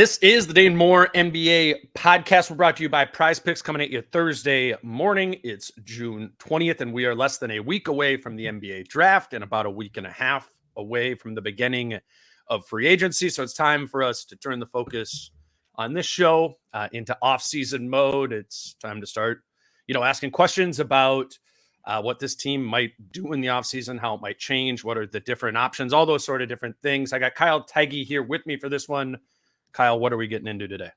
This is the Dane Moore NBA podcast. We're brought to you by Prize Picks, coming at you Thursday morning. It's June 20th, and we are less than a week away from the NBA draft and about a week and a half away from the beginning of free agency. So it's time for us to turn the focus on this show into off-season mode. It's time to start, asking questions about what this team might do in the offseason, how it might change, what are the different options, all those sort of different things. I got Kyle Theige here with me for this one. Kyle, what are we getting into today?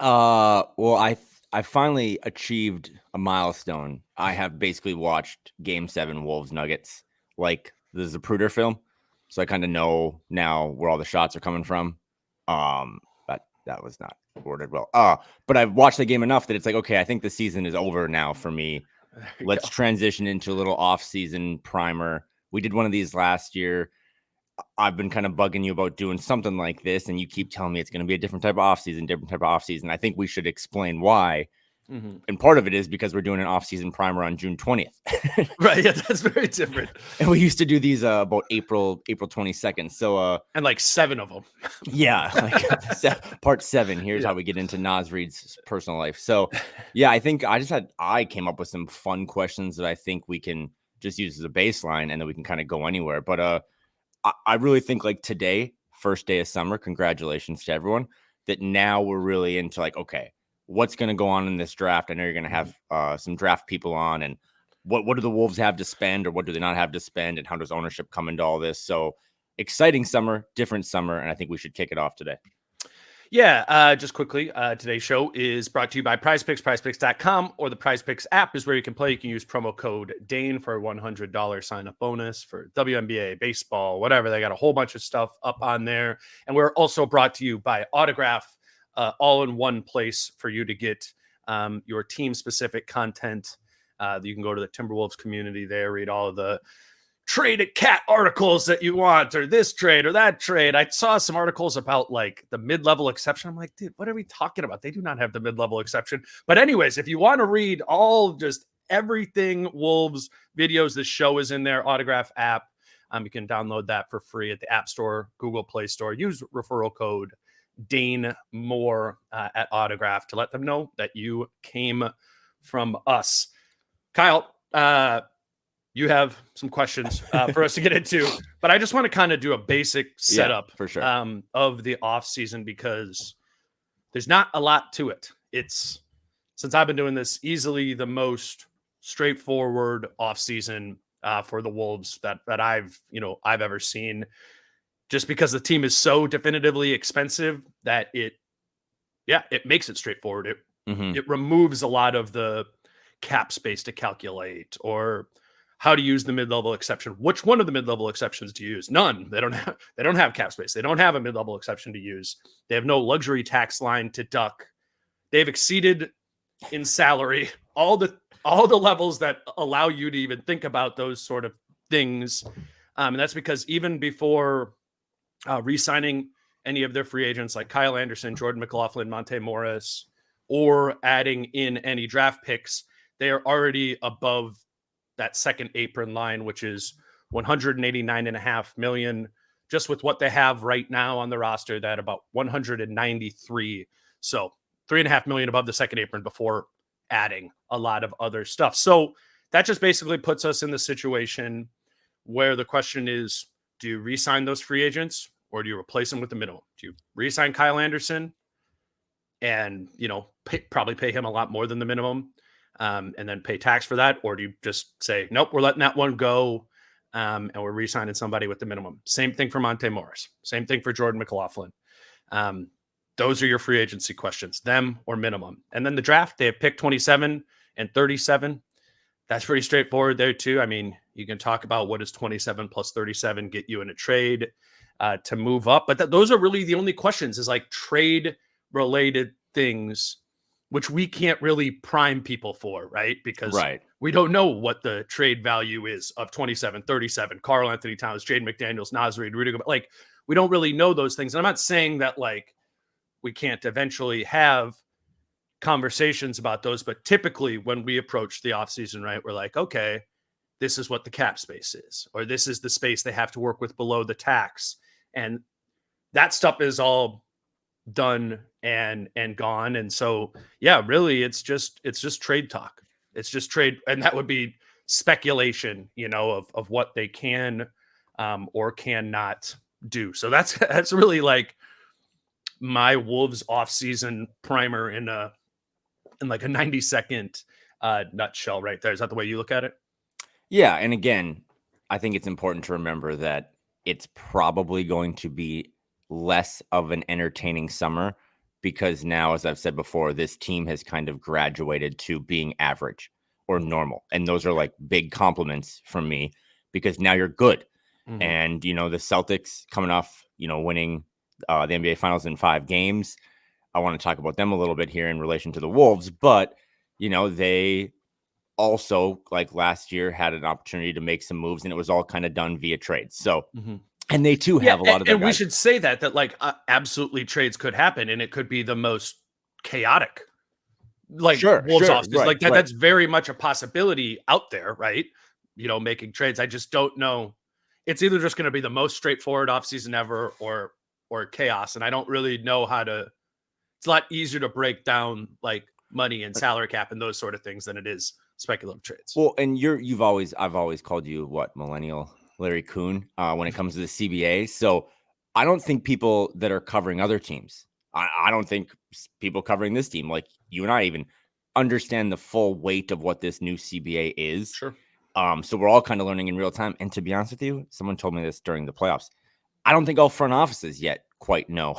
Well, I finally achieved a milestone. I have basically watched Game 7 Wolves Nuggets, like the Zapruder film. So I kind of know now where all the shots are coming from. But that was not worded well. But I've watched the game enough that it's like, okay, I think the season is over now for me. Let's transition into a little off-season primer. We did one of these last year. I've been kind of bugging you about doing something like this, and you keep telling me it's going to be a different type of offseason. I think we should explain why. Mm-hmm. And part of it is because we're doing an offseason primer on June 20th. Right. Yeah, that's very different. And we used to do these about April 22nd. So and like 7 of them. Yeah, like part 7. Here's how we get into Naz Reid's personal life. So yeah, I think I came up with some fun questions that I think we can just use as a baseline, and then we can kind of go anywhere. But I really think like today, first day of summer, congratulations to everyone, that now we're really into like, okay, what's going to go on in this draft? I know you're going to have some draft people on, and what do the Wolves have to spend, or what do they not have to spend, and how does ownership come into all this? So exciting summer, different summer, and I think we should kick it off today. Yeah, just quickly, today's show is brought to you by Prize Picks. PrizePicks.com or the Prize Picks app is where you can play. You can use promo code Dane for a $100 sign-up bonus for WNBA, baseball, whatever. They got a whole bunch of stuff up on there. And we're also brought to you by Autograph, all in one place for you to get your team-specific content. You can go to the Timberwolves community there, read all of the traded cat articles that you want, or this trade or that trade. I saw some articles about like the mid-level exception. I'm like, dude, what are we talking about? They do not have the mid-level exception. But anyways, if you want to read just everything Wolves videos, this show is in their Autograph app. You can download that for free at the App Store, Google Play Store. Use referral code Dane Moore at Autograph to let them know that you came from us. Kyle, you have some questions for us to get into, but I just want to kind of do a basic setup for sure. Of the off season, because there's not a lot to it. It's, since I've been doing this, easily the most straightforward off season for the Wolves that I've ever seen, just because the team is so definitively expensive that it makes it straightforward. It removes a lot of the cap space to calculate, or how to use the mid-level exception. Which one of the mid-level exceptions to use? None. They don't have cap space. They don't have a mid-level exception to use. They have no luxury tax line to duck. They've exceeded in salary all the levels that allow you to even think about those sort of things. And that's because even before re-signing any of their free agents like Kyle Anderson, Jordan McLaughlin, Monte Morris, or adding in any draft picks, they are already above that second apron line, which is $189.5 million, just with what they have right now on the roster, that about 193. So $3.5 million above the second apron before adding a lot of other stuff. So that just basically puts us in the situation where the question is, do you re-sign those free agents, or do you replace them with the minimum? Do you re-sign Kyle Anderson and, probably pay him a lot more than the minimum, and then pay tax for that? Or do you just say, nope, we're letting that one go, and we're re-signing somebody with the minimum? Same thing for Monte Morris. Same thing for Jordan McLaughlin. Those are your free agency questions, them or minimum. And then the draft, they have picked 27 and 37. That's pretty straightforward there too. I mean, you can talk about what does 27 plus 37 get you in a trade to move up. But those are really the only questions, is like trade-related things, which we can't really prime people for, right? Because we don't know what the trade value is of 27, 37, Karl Anthony Towns, Jaden McDaniels, Naz Reid, Rudy Gobert. Like, we don't really know those things. And I'm not saying that like we can't eventually have conversations about those, but typically when we approach the offseason, right, we're like, okay, this is what the cap space is, or this is the space they have to work with below the tax. And that stuff is all done and gone. And so, yeah, really it's just trade talk. It's just trade. And that would be speculation, of what they can or cannot do. So that's really like my Wolves offseason primer in like a 90-second nutshell right there. Is that the way you look at it? Yeah. And again, I think it's important to remember that it's probably going to be less of an entertaining summer because now, as I've said before, this team has kind of graduated to being average or normal. And those are like big compliments from me because now you're good. Mm-hmm. And, the Celtics coming off, winning the NBA Finals in 5 games. I want to talk about them a little bit here in relation to the Wolves, but, they also, like last year, had an opportunity to make some moves, and it was all kind of done via trades. So, and they too have a lot of their and guys. we should say that like absolutely trades could happen, and it could be the most chaotic, like Wolves offseason. Right, like that. Right. That's very much a possibility out there, right? Making trades. I just don't know. It's either just going to be the most straightforward offseason ever, or chaos, and I don't really know how to. It's a lot easier to break down like money and salary cap and those sort of things than it is speculative trades. Well, and I've always called you what, millennial Larry Kuhn when it comes to the CBA. So I don't think people that are covering other teams, I don't think people covering this team, like you and I, even understand the full weight of what this new CBA is. Sure. So we're all kind of learning in real time. And to be honest with you, someone told me this during the playoffs. I don't think all front offices yet quite know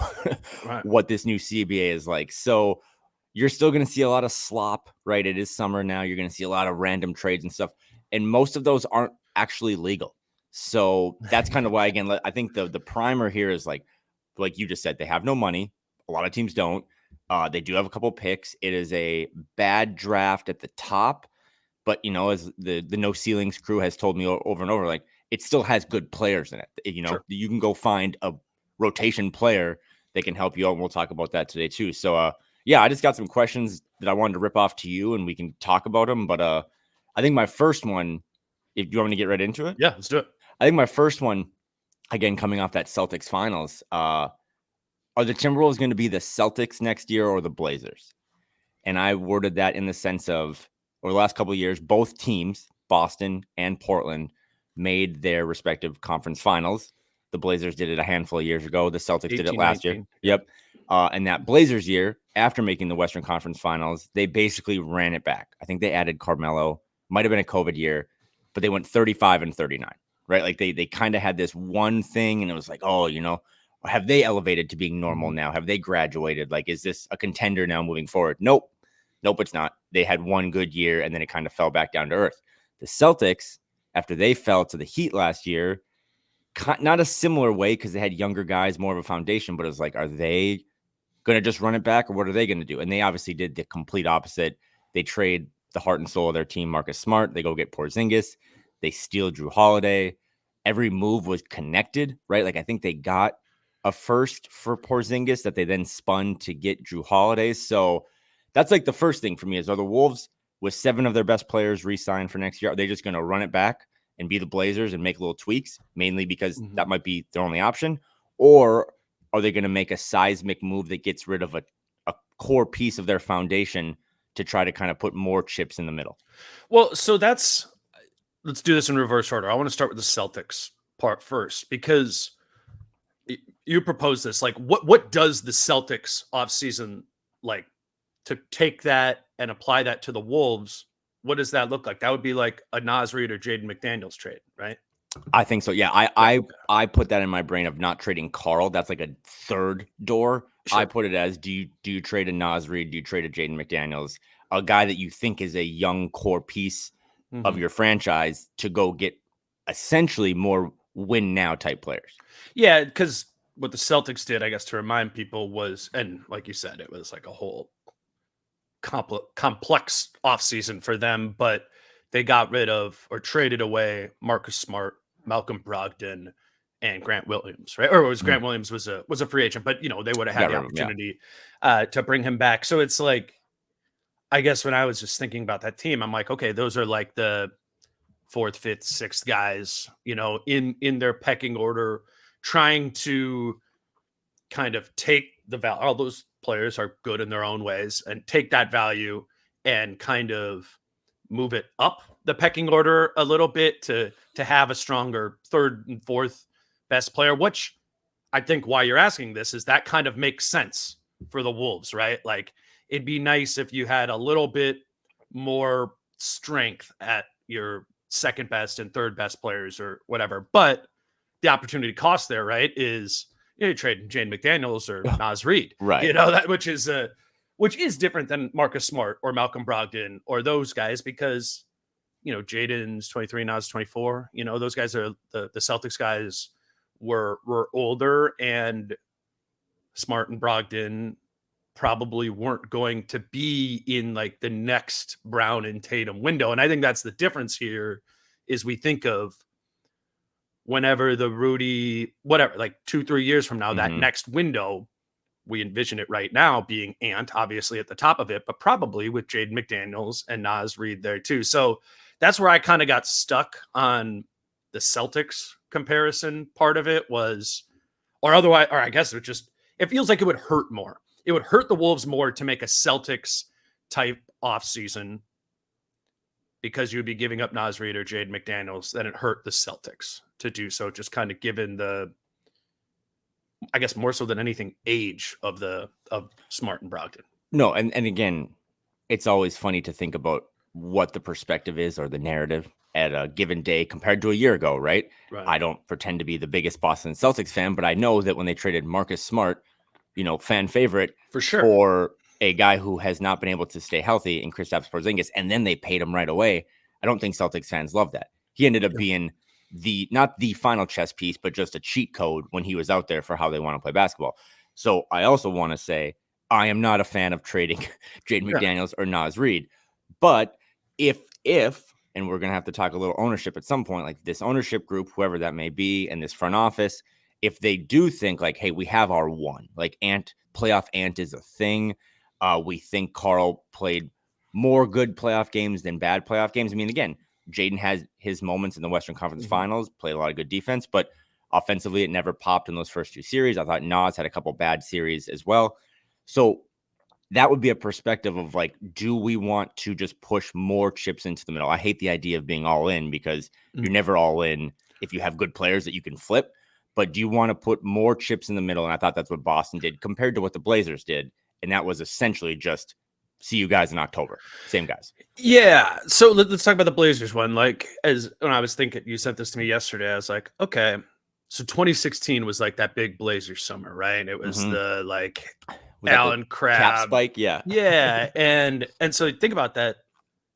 right. what this new CBA is like. So you're still going to see a lot of slop, right? It is summer now. You're going to see a lot of random trades and stuff. And most of those aren't actually legal. So that's kind of why, again, I think the primer here is like you just said, they have no money. A lot of teams don't. They do have a couple picks. It is a bad draft at the top. But, as the No Ceilings crew has told me over and over, like it still has good players in it. Sure. You can go find a rotation player that can help you out. And we'll talk about that today too. So, yeah, I just got some questions that I wanted to rip off to you and we can talk about them. But I think my first one, if you want me to get right into it. Yeah, let's do it. I think my first one, again, coming off that Celtics finals, are the Timberwolves going to be the Celtics next year or the Blazers? And I worded that in the sense of, over the last couple of years, both teams, Boston and Portland, made their respective conference finals. The Blazers did it a handful of years ago. The Celtics did it last 19. year. Yep. And that Blazers year, after making the Western Conference Finals, they basically ran it back. I think they added Carmelo. Might have been a COVID year, but they went 35-39, right? Like they kind of had this one thing, and it was like, oh, have they elevated to being normal now? Have they graduated? Like, is this a contender now moving forward? Nope, it's not. They had one good year, and then it kind of fell back down to earth. The Celtics, after they fell to the Heat last year, not a similar way because they had younger guys, more of a foundation, but it was like, are they going to just run it back, or what are they going to do? And they obviously did the complete opposite. They trade the heart and soul of their team, Marcus Smart. They go get Porzingis. They steal Drew Holiday. Every move was connected, right? Like I think they got a first for Porzingis that they then spun to get Drew Holiday. So that's like the first thing for me is, are the Wolves, with 7 of their best players re-signed for next year, are they just going to run it back and be the Blazers and make little tweaks, mainly because that might be their only option? Or are they going to make a seismic move that gets rid of a core piece of their foundation to try to kind of put more chips in the middle? Well, so let's do this in reverse order. I want to start with the Celtics part first, because you proposed this. Like, what does the Celtics offseason, like, to take that and apply that to the Wolves? What does that look like? That would be like a Naz Reid or Jaden McDaniels trade, right? I think so. Yeah. I put that in my brain of not trading Carl. That's like a third door. Sure. I put it as, do you trade a Naz Reid? Do you trade a Jaden McDaniels, a guy that you think is a young core piece of your franchise, to go get essentially more win now type players? Yeah. Because what the Celtics did, I guess, to remind people was, and like you said, it was like a whole complex offseason for them, but they got rid of or traded away Marcus Smart, Malcolm Brogdon, and Grant Williams, right? Or it was Grant Williams was a free agent, but they would have had the opportunity to bring him back. So it's like, I guess when I was just thinking about that team, I'm like, okay, those are like the 4th, 5th, 6th guys, in their pecking order, trying to kind of take all those players are good in their own ways, and take that value and kind of move it up the pecking order a little bit to have a stronger third and fourth best player, which I think why you're asking this is that kind of makes sense for the Wolves, right? Like, it'd be nice if you had a little bit more strength at your second best and third best players or whatever. But the opportunity cost there, right, is you're trading Jane McDaniels or Naz Reid, right? That which is different than Marcus Smart or Malcolm Brogdon or those guys, because Jaden's 23, Naz 24. Those guys are the Celtics guys were older, and Smart and Brogdon probably weren't going to be in like the next Brown and Tatum window. And I think that's the difference here is we think of whenever the Rudy, whatever, like 2-3 years from now, that next window, we envision it right now being Ant, obviously at the top of it, but probably with Jaden McDaniels and Naz Reid there too. So that's where I kind of got stuck on the Celtics comparison part of it was, or otherwise, or I guess it feels like it would hurt more. It would hurt the Wolves more to make a Celtics type offseason because you'd be giving up Naz Reid or Jaden McDaniels than it hurt the Celtics to do so, just kind of given the, I guess more so than anything, age of Smart and Brogdon. No, and again, it's always funny to think about what the perspective is or the narrative at a given day compared to a year ago, right? I don't pretend to be the biggest Boston Celtics fan, but I know that when they traded Marcus Smart, fan favorite for sure, for a guy who has not been able to stay healthy in Kristaps Porzingis, and then they paid him right away. I don't think Celtics fans love that. He ended up being not the final chess piece, but just a cheat code when he was out there for how they want to play basketball. So I also want to say I am not a fan of trading Jaden McDaniels or Naz Reid. But if, and we're going to have to talk a little ownership at some point, like this ownership group, whoever that may be, and this front office, if they do think like, hey, we have our one, like playoff Ant is a thing. We think Carl played more good playoff games than bad playoff games. I mean, again, Jaden has his moments in the Western Conference Finals, played a lot of good defense, but offensively, it never popped in those first two series. I thought Naz had a couple bad series as well. So that would be a perspective of like, do we want to just push more chips into the middle? I hate the idea of being all in because you're never all in if you have good players that you can flip. But do you want to put more chips in the middle? And I thought that's what Boston did compared to what the Blazers did. And that was essentially just see you guys in October. Same guys. Yeah. So let's talk about the Blazers one. Like, as when I was thinking, you sent this to me yesterday, I was like, okay, so 2016 was like that big Blazers summer, right? It was the like Allen Crabbe cap spike. Yeah. Yeah. And so think about that.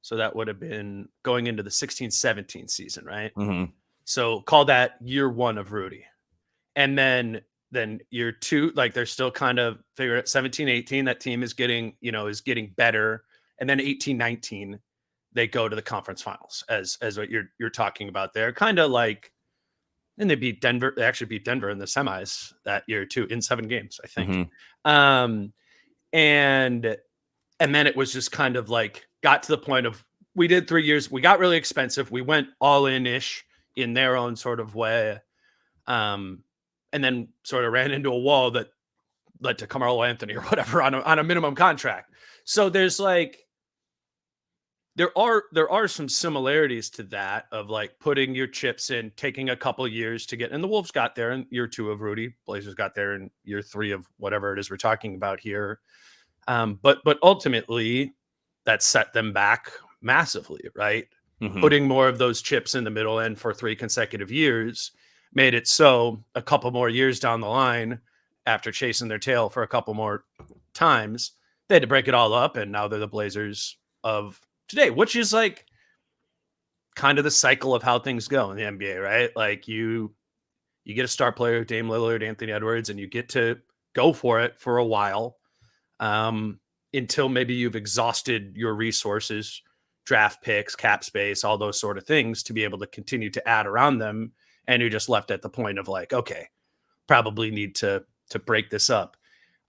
So that would have been going into the 16-17 season, right? So call that year one of Rudy. And then year two, like they're still kind of figuring it. 17-18, that team is getting better. And then 18-19, they go to the conference finals as what you're talking about there. Kind of like, and they beat Denver. They actually beat Denver in the semis that year too, in 7 games, I think. And then it was just kind of like got to the point of we did 3 years. We got really expensive. We went all in-ish in their own sort of way. And then sort of ran into a wall that led to Carmelo Anthony or whatever on a minimum contract. So there's like, there are some similarities to that of like putting your chips in, taking a couple of years to get, and the Wolves got there in year 2 of Rudy. Blazers got there in year 3 of whatever it is we're talking about here. But ultimately that set them back massively, right? Putting more of those chips in the middle end for 3 consecutive years made it so a couple more years down the line, after chasing their tail for a couple more times, they had to break it all up. And now they're the Blazers of today, which is like kind of the cycle of how things go in the NBA, right? Like you get a star player, Dame Lillard, Anthony Edwards, and you get to go for it for a while until maybe you've exhausted your resources, draft picks, cap space, all those sort of things to be able to continue to add around them. And you're just left at the point of like, okay, probably need to break this up.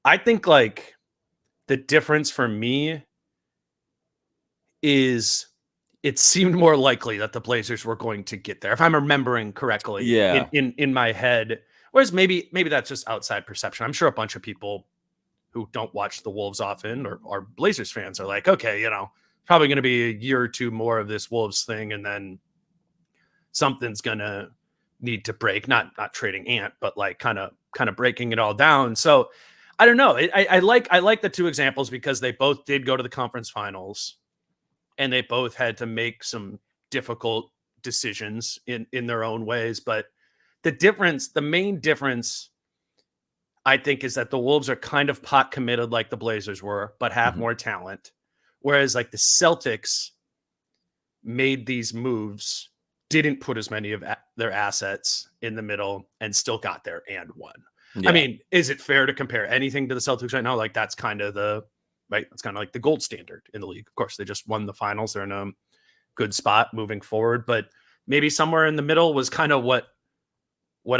I think like the difference for me is it seemed more likely that the Blazers were going to get there, if I'm remembering correctly, in my head. Whereas maybe that's just outside perception. I'm sure a bunch of people who don't watch the Wolves often or are Blazers fans are like, okay, probably going to be a year or two more of this Wolves thing, and then something's going to need to break. Not trading Ant, but like kind of breaking it all down. So I don't know. I like the two examples because they both did go to the conference finals, and they both had to make some difficult decisions in their own ways. But the main difference, I think, is that the Wolves are kind of pot committed like the Blazers were, but have more talent. Whereas like the Celtics made these moves, didn't put as many of their assets in the middle, and still got there and won. Yeah. I mean, is it fair to compare anything to the Celtics right now? Like that's kind of like the gold standard in the league. Of course, they just won the finals. They're in a good spot moving forward, but maybe somewhere in the middle was kind of what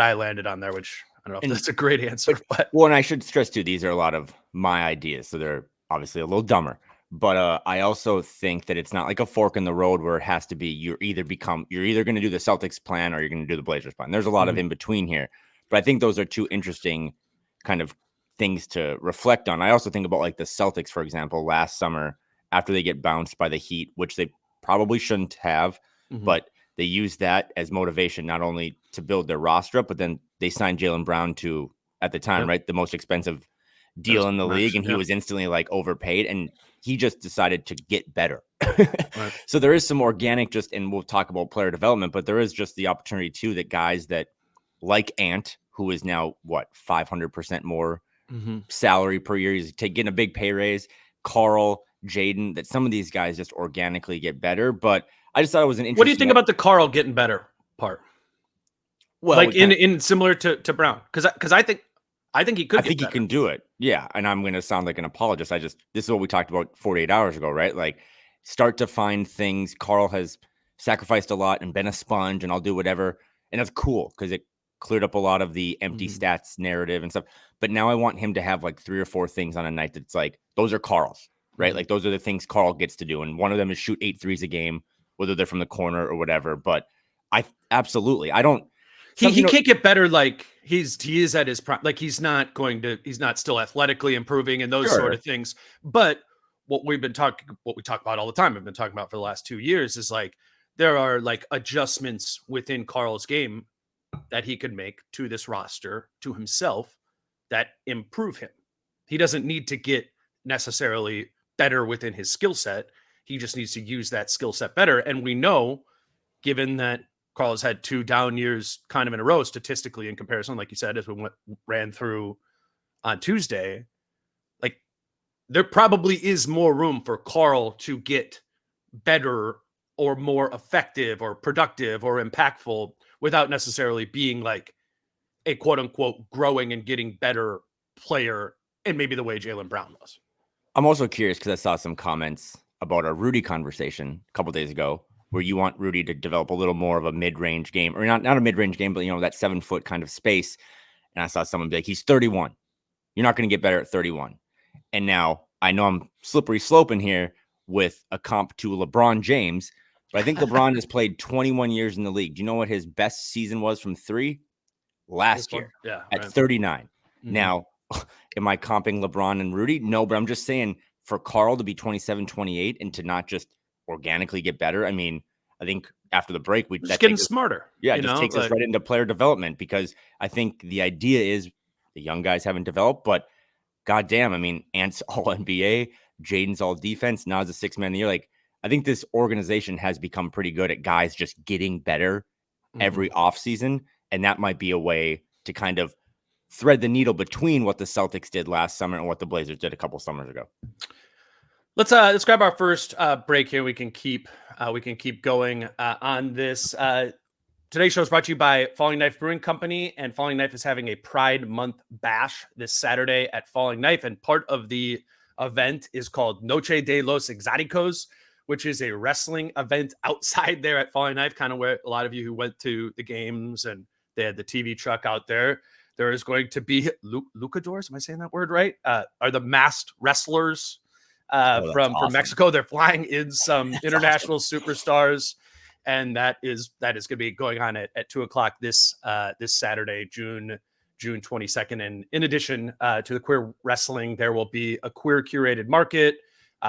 I landed on there, which I don't know if that's a great answer. But well, and I should stress too, these are a lot of my ideas, so they're obviously a little dumber. But I also think that it's not like a fork in the road where it has to be you're either going to do the Celtics plan or you're going to do the Blazers plan. There's a lot of in between here. But I think those are two interesting kind of things to reflect on. I also think about like the Celtics, for example, last summer after they get bounced by the Heat, which they probably shouldn't have, but they used that as motivation not only to build their roster up, but then they signed Jaylen Brown to, at the time, right, the most expensive deal in the league, and he was instantly like overpaid, and he just decided to get better. Right. So there is some organic and we'll talk about player development, but there is just the opportunity too that guys that like Ant, who is now 500% more salary per year, he's getting a big pay raise, Carl, Jaden, that some of these guys just organically get better. But I just thought it was an interesting. What do you think about the Carl getting better part? Well, like in similar to Brown, because I think he could. I think he can do it. Yeah, and I'm going to sound like an apologist. This is what we talked about 48 hours ago, right? Like, start to find things. Carl has sacrificed a lot and been a sponge, and I'll do whatever, and that's cool because it cleared up a lot of the empty stats narrative and stuff. But now I want him to have like 3 or 4 things on a night that's like, those are Carl's, right? Like those are the things Carl gets to do, and one of them is shoot 8 threes a game, whether they're from the corner or whatever. But I don't. He can't get better. Like he is at his prime. Like he's not still athletically improving and those sort of things. But what we talk about all the time, I've been talking about for the last 2 years, is like there are like adjustments within Carl's game that he could make to this roster, to himself, that improve him. He doesn't need to get necessarily better within his skill set. He just needs to use that skill set better. And we know, given that Carl has had 2 down years kind of in a row, statistically in comparison, like you said, as we ran through on Tuesday, like there probably is more room for Carl to get better or more effective or productive or impactful without necessarily being like a quote unquote growing and getting better player in maybe the way Jaylen Brown was. I'm also curious because I saw some comments about our Rudy conversation a couple days ago, where you want Rudy to develop a little more of a mid-range game, or not a mid-range game, but that 7-foot kind of space. And I saw someone be like, he's 31. You're not going to get better at 31. And now I know I'm slippery sloping here with a comp to LeBron James, but I think LeBron has played 21 years in the league. Do you know what his best season was from 3? Last year, at 39. Now, am I comping LeBron and Rudy? No, but I'm just saying for Carl to be 27, 28 and to not just organically get better. I mean, I think after the break, we're just getting smarter. Yeah, it just takes us right into player development, because I think the idea is the young guys haven't developed, but goddamn, I mean, Ant's all NBA, Jaden's all defense, Nas a 6-man of the year. Like, I think this organization has become pretty good at guys just getting better every offseason, and that might be a way to kind of thread the needle between what the Celtics did last summer and what the Blazers did a couple summers ago. Let's grab our first break here. We can keep going on this. Today's show is brought to you by Falling Knife Brewing Company, and Falling Knife is having a Pride Month bash this Saturday at Falling Knife, and part of the event is called Noche de los Exoticos, which is a wrestling event outside there at Falling Knife, kind of where a lot of you who went to the games and they had the TV truck out there. There is going to be luchadors. Am I saying that word right? Are the masked wrestlers from Mexico? They're flying in some international superstars, and that is going to be going on at 2:00 this Saturday, June June 22nd. And in addition to the queer wrestling, there will be a queer curated market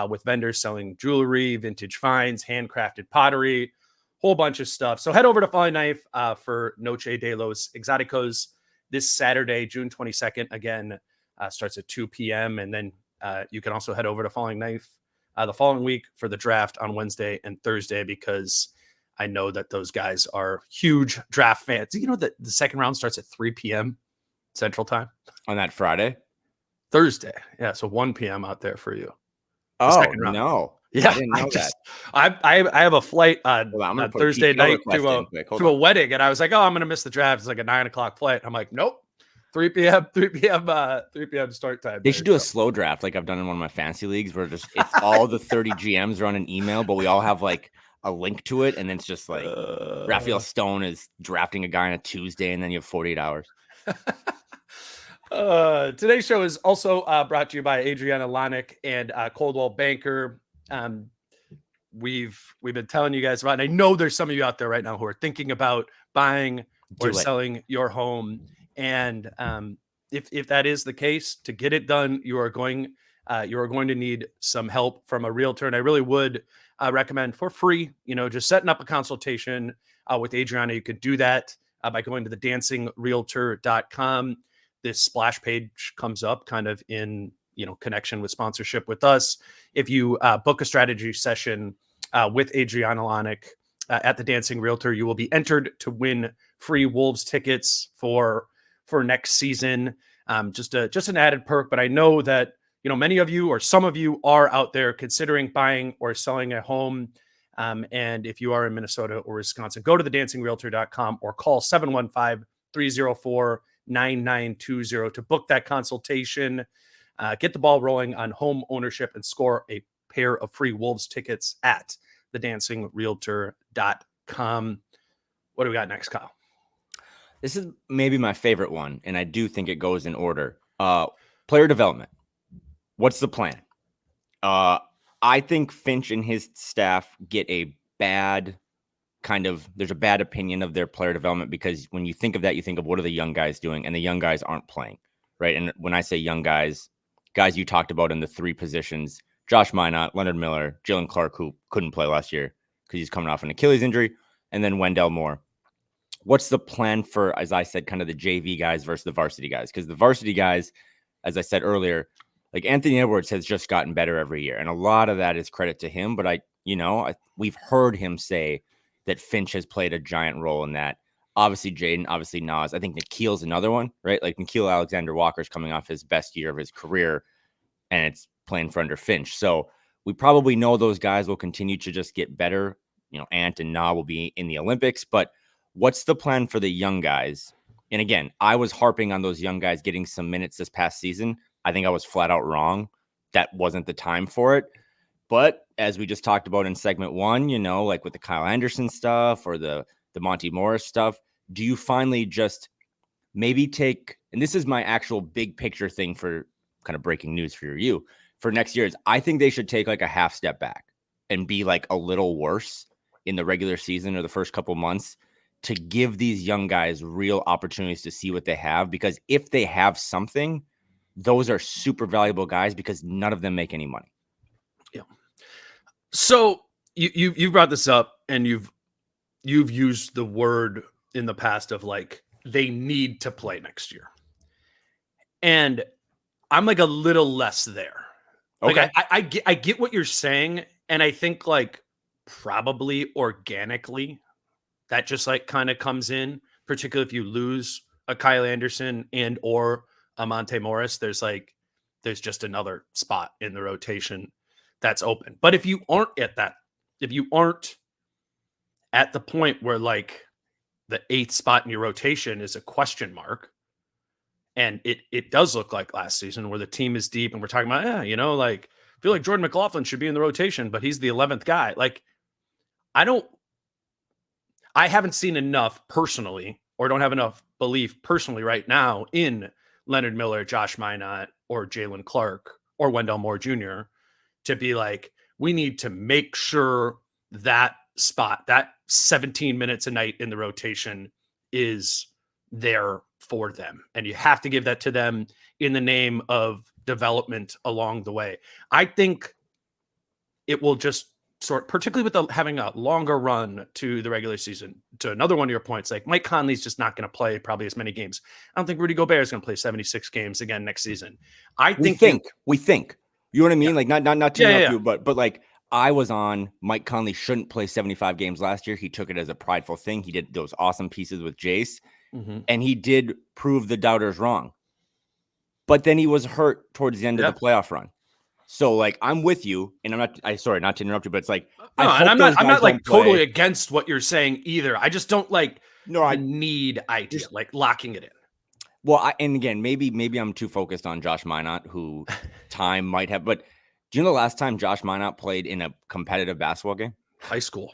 with vendors selling jewelry, vintage finds, handcrafted pottery, whole bunch of stuff. So head over to Falling Knife for Noche de los Exoticos this Saturday, June 22nd. Again, starts at 2 p.m. And then you can also head over to Falling Knife the following week for the draft on Wednesday and Thursday, because I know that those guys are huge draft fans. You know that the second round starts at 3 p.m. Central Time on that Friday, Thursday. Yeah, so 1 p.m. out there for you. Oh no! Yeah, I didn't know that. I have a flight on Thursday night to a wedding, and I was like, oh, I'm gonna miss the draft. It's like a 9 o'clock flight. I'm like, nope. 3 p.m. start time. They should do a slow draft like I've done in one of my fantasy leagues where it's all the 30 GMs are on an email, but we all have like a link to it. And then it's just like Raphael Stone is drafting a guy on a Tuesday, and then you have 48 hours. Today's show is also brought to you by Adriana Lonick and Coldwell Banker. We've been telling you guys about, and I know there's some of you out there right now who are thinking about buying or selling your home. And if that is the case, to get it done, you are going to need some help from a realtor. And I really would recommend for free, just setting up a consultation with Adriana. You could do that by going to the dancingrealtor.com. This splash page comes up kind of in, connection with sponsorship with us. If you book a strategy session with Adriana Lonick at the Dancing Realtor, you will be entered to win free Wolves tickets for next season. Just an added perk, but I know that, many of you or some of you are out there considering buying or selling a home. And if you are in Minnesota or Wisconsin, go to thedancingrealtor.com or call 715-304-9920 to book that consultation, get the ball rolling on home ownership, and score a pair of free Wolves tickets at thedancingrealtor.com. What do we got next, Kyle? This is maybe my favorite one, and I do think it goes in order. Player development. What's the plan? I think Finch and his staff get a bad there's a bad opinion of their player development, because when you think of that, you think of what are the young guys doing, and the young guys aren't playing, right? And when I say young guys you talked about in the three positions, Josh Minot, Leonard Miller, Jalen Clark, who couldn't play last year because he's coming off an Achilles injury, and then Wendell Moore. What's the plan for, as I said, kind of the JV guys versus the varsity guys? Because the varsity guys, as I said earlier, like Anthony Edwards has just gotten better every year. And a lot of that is credit to him. But we've heard him say that Finch has played a giant role in that. Obviously Jaden, obviously Nas. I think Nikhil's another one, right? Like Nikhil Alexander-Walker's coming off his best year of his career, and it's playing for under Finch. So we probably know those guys will continue to just get better. Ant and Na will be in the Olympics, but what's the plan for the young guys? And again, I was harping on those young guys getting some minutes this past season. I think I was flat out wrong. That wasn't the time for it. But as we just talked about in segment one, like with the Kyle Anderson stuff or the Monty Morris stuff, do you finally just maybe take, and this is my actual big picture thing for kind of breaking news for you for next year, is I think they should take like a half step back and be like a little worse in the regular season or the first couple months to give these young guys real opportunities to see what they have. Because if they have something, those are super valuable guys, because none of them make any money. Yeah. So you brought this up, and you've used the word in the past of like, they need to play next year. And I'm like a little less there. Okay. Like I get what you're saying. And I think like probably organically that just like kind of comes in, particularly if you lose a Kyle Anderson and or a Monte Morris, there's just another spot in the rotation that's open. But if you aren't at the point where like the 8th spot in your rotation is a question mark, and it does look like last season where the team is deep and we're talking about, I feel like Jordan McLaughlin should be in the rotation, but he's the 11th guy. Like, I haven't seen enough personally, or don't have enough belief personally right now in Leonard Miller, Josh Minot, or Jalen Clark, or Wendell Moore Jr. to be like, we need to make sure that spot, that 17 minutes a night in the rotation is there for them. And you have to give that to them in the name of development along the way. I think it will just particularly with having a longer run to the regular season. To another one of your points, like Mike Conley's just not going to play probably as many games. I don't think Rudy Gobert is going to play 76 games again next season. We think. You know what I mean? Like not to interrupt you, but like I was on Mike Conley shouldn't play 75 games last year. He took it as a prideful thing. He did those awesome pieces with Jace, and he did prove the doubters wrong. But then he was hurt towards the end of the playoff run. So like I'm with you, and sorry not to interrupt you, but it's like I'm not like totally against what you're saying either. I just don't like the need idea, like locking it in. Well, and again, maybe I'm too focused on Josh Minott, who time might have. But do you know the last time Josh Minott played in a competitive basketball game? High school.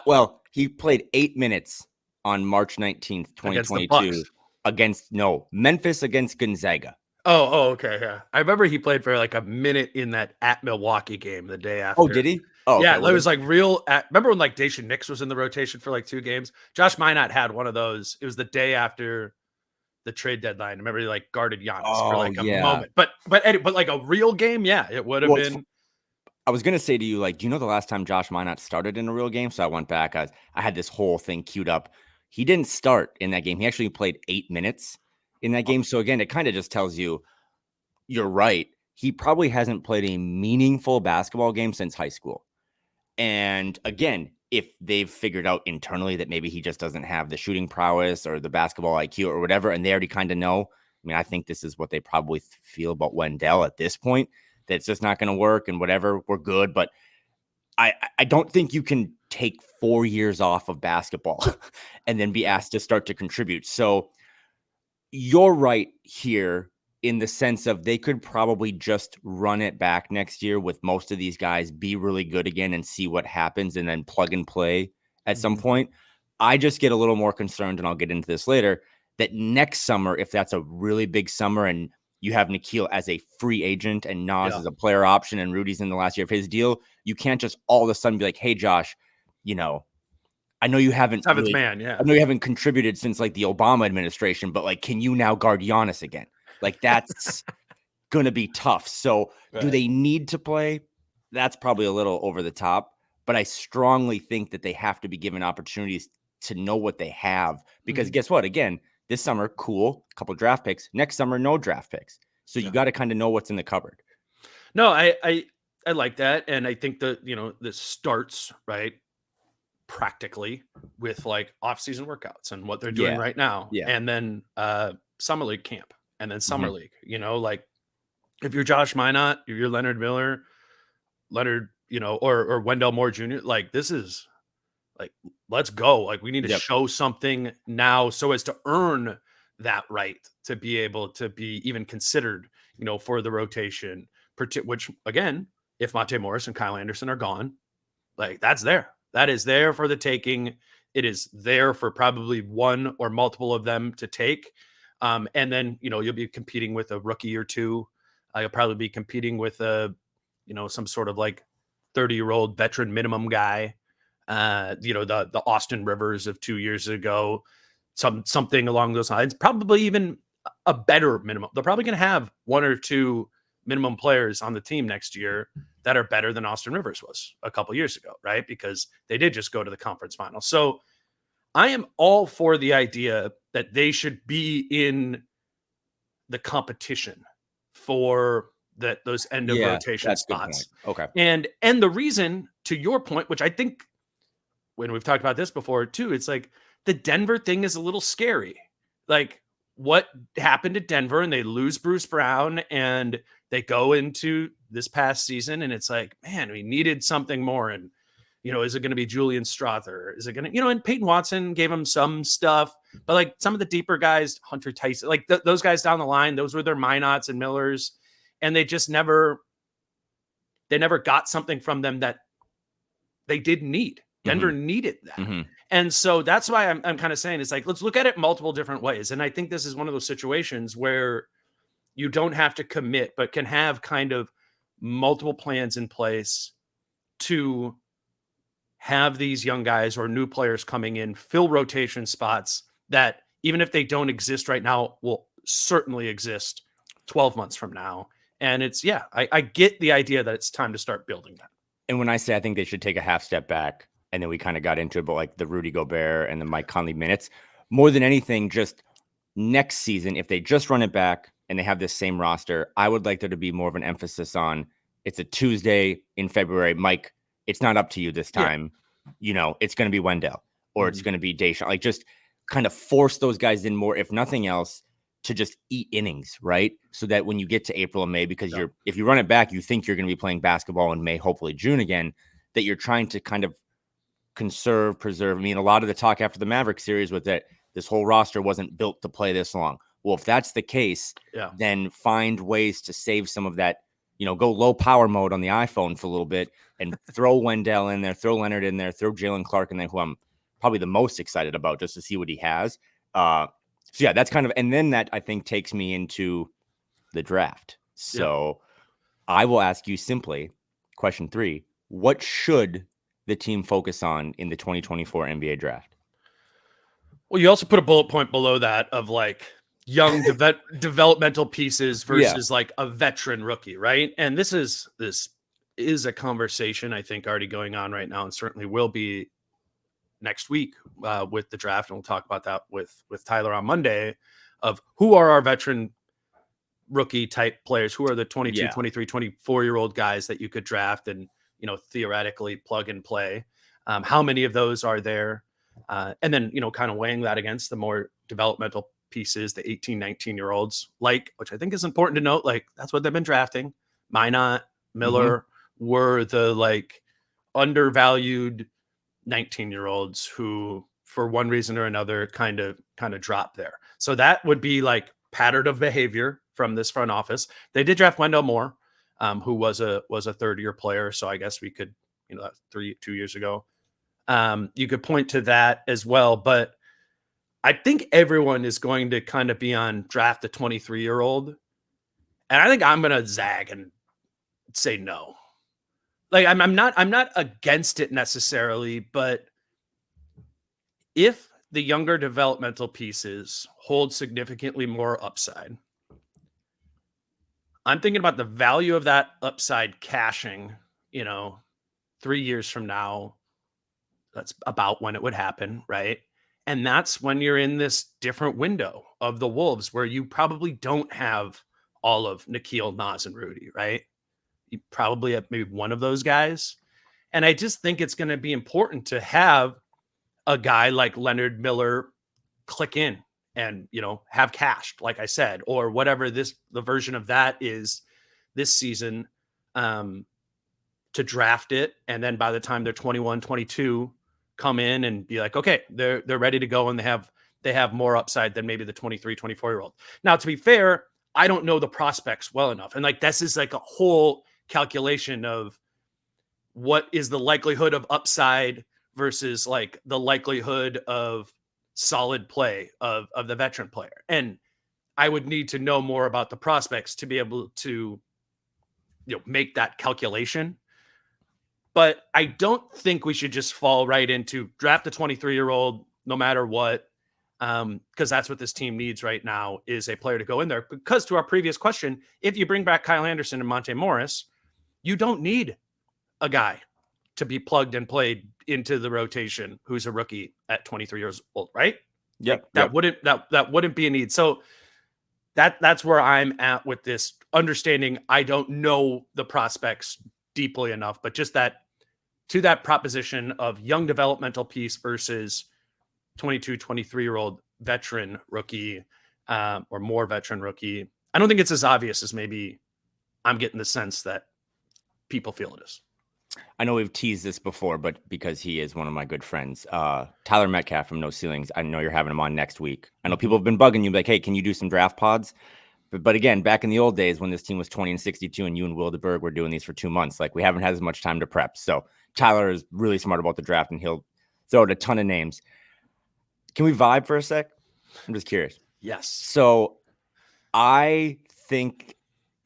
Well, he played 8 minutes on March 19th, 2022 against Memphis against Gonzaga. Oh, okay, yeah. I remember he played for like a minute in that at Milwaukee game the day after. Oh, did he? Oh, yeah. Okay. It was like remember when like Dacian Nix was in the rotation for like 2 games? Josh Minott had one of those. It was the day after the trade deadline. I remember he like guarded Giannis for like a moment. But like a real game, yeah, it would have been. I was gonna say to you, like, do you know the last time Josh Minott started in a real game? So I went back. I had this whole thing queued up. He didn't start in that game. He actually played 8 minutes in that game. So again, it kind of just tells you you're right. He probably hasn't played a meaningful basketball game since high school. And again, if they've figured out internally that maybe he just doesn't have the shooting prowess or the basketball IQ or whatever, and they already kind of know, I mean, I think this is what they probably feel about Wendell at this point, that it's just not going to work and whatever, we're good. But I don't think you can take 4 years off of basketball and then be asked to start to contribute. So you're right here in the sense of they could probably just run it back next year with most of these guys, be really good again and see what happens and then plug and play at some point. I just get a little more concerned, and I'll get into this later, that next summer, if that's a really big summer and you have Nickeil as a free agent and Nas as a player option and Rudy's in the last year of his deal, you can't just all of a sudden be like, hey, Josh, I know you haven't I know you haven't contributed since like the Obama administration, but like, can you now guard Giannis again? Like that's going to be tough. So do they need to play? That's probably a little over the top, but I strongly think that they have to be given opportunities to know what they have, because guess what? Again, this summer, cool, a couple draft picks. Next summer, no draft picks. So you got to kind of know what's in the cupboard. No, I like that. And I think that, this starts right practically with like off-season workouts and what they're doing right now. Yeah. And then summer league camp and then summer league, like if you're Josh Minott, if you're Leonard Miller, or Wendell Moore Jr., like this is like, let's go. Like we need to show something now so as to earn that right to be able to be even considered, for the rotation, which again, if Monte Morris and Kyle Anderson are gone, like that's there. That is there for the taking. It is there for probably one or multiple of them to take. And then, you'll be competing with a rookie or two. You'll probably be competing with some sort of like 30-year-old veteran minimum guy. The Austin Rivers of 2 years ago, something along those lines, probably even a better minimum. They're probably going to have 1 or 2 minimum players on the team next year that are better than Austin Rivers was a couple years ago, right? Because they did just go to the conference final. So I am all for the idea that they should be in the competition for those end of rotation spots. Okay. And the reason, to your point, which I think when we've talked about this before too, it's like the Denver thing is a little scary. Like what happened at Denver, and they lose Bruce Brown and they go into this past season and it's like, man, we needed something more. And, is it going to be Julian Strother? Is it going to, and Peyton Watson gave him some stuff, but like some of the deeper guys, Hunter Tyson, like those guys down the line, those were their Minotts and Millers. And they just never got something from them that they didn't need. Denver needed that. And so that's why I'm kind of saying it's like, let's look at it multiple different ways. And I think this is one of those situations where you don't have to commit, but can have kind of multiple plans in place to have these young guys or new players coming in, fill rotation spots that even if they don't exist right now, will certainly exist 12 months from now. And it's, yeah, I get the idea that it's time to start building that. And when I say I think they should take a half step back, and then we kind of got into it, but like the Rudy Gobert and the Mike Conley minutes, more than anything, just next season, if they just run it back and they have this same roster, I would like there to be more of an emphasis on it's a Tuesday in February. Mike, it's not up to you this time. Yeah. It's going to be Wendell or it's going to be Deshaun. Like just kind of force those guys in more, if nothing else, to just eat innings, right? So that when you get to April and May, because if you run it back, you think you're going to be playing basketball in May, hopefully June again, that you're trying to kind of preserve. I mean, a lot of the talk after the Maverick series was that this whole roster wasn't built to play this long. Well, if that's the case, then find ways to save some of that, go low power mode on the iPhone for a little bit and throw Wendell in there, throw Leonard in there, throw Jalen Clark in there, who I'm probably the most excited about just to see what he has. So yeah, that's kind of, and then that I think takes me into the draft. So I will ask you simply, question 3, what should the team focus on in the 2024 NBA draft? Well, you also put a bullet point below that of like young developmental pieces versus like a veteran rookie, right? And this is a conversation I think already going on right now, and certainly will be next week with the draft, and we'll talk about that with Tyler on Monday, of who are our veteran rookie type players, who are the 22, 23, 24-year-old guys that you could draft and, theoretically plug and play. How many of those are there? And then, kind of weighing that against the more developmental pieces, the 18, 19-year-olds, which I think is important to note, that's what they've been drafting. Minot, Miller were the undervalued 19-year-olds who, for one reason or another, kind of dropped there. So that would be pattern of behavior from this front office. They did draft Wendell Moore, who was a third-year player. So I guess we could, 2 years ago, you could point to that as well. But I think everyone is going to kind of be on draft a 23-year-old. And I think I'm going to zag and say no. I'm not against it necessarily, but if the younger developmental pieces hold significantly more upside, I'm thinking about the value of that upside cashing, 3 years from now. That's about when it would happen, right? And that's when you're in this different window of the Wolves where you probably don't have all of Nikhil, Naz, and Rudy, right? You probably have maybe one of those guys. And I just think it's going to be important to have a guy like Leonard Miller click in and, have cashed, like I said, or whatever the version of that is this season, to draft it. And then by the time they're 21, 22, come in and be like, okay, they're ready to go. And they have more upside than maybe the 23, 24-year-old. Now, to be fair, I don't know the prospects well enough. And this is a whole calculation of what is the likelihood of upside versus the likelihood of solid play of the veteran player. And I would need to know more about the prospects to be able to, make that calculation. But I don't think we should just fall right into draft a 23-year-old no matter what, because that's what this team needs right now, is a player to go in there. Because to our previous question, if you bring back Kyle Anderson and Monte Morris, you don't need a guy to be plugged and played into the rotation who's a rookie at 23 years old, right? Yep. That wouldn't be a need. So that's where I'm at with this understanding. I don't know the prospects deeply enough, but just that proposition of young developmental piece versus 22, 23-year-old veteran rookie, or more veteran rookie. I don't think it's as obvious as maybe I'm getting the sense that people feel it is. I know we've teased this before, but because he is one of my good friends, Tyler Metcalf from No Ceilings, I know you're having him on next week. I know people have been bugging you like, hey, can you do some draft pods? But again, back in the old days when this team was 20-62 and you and Wildeberg were doing these for 2 months, we haven't had as much time to prep. So Tyler is really smart about the draft and he'll throw out a ton of names. Can we vibe for a sec? I'm just curious. Yes. So I think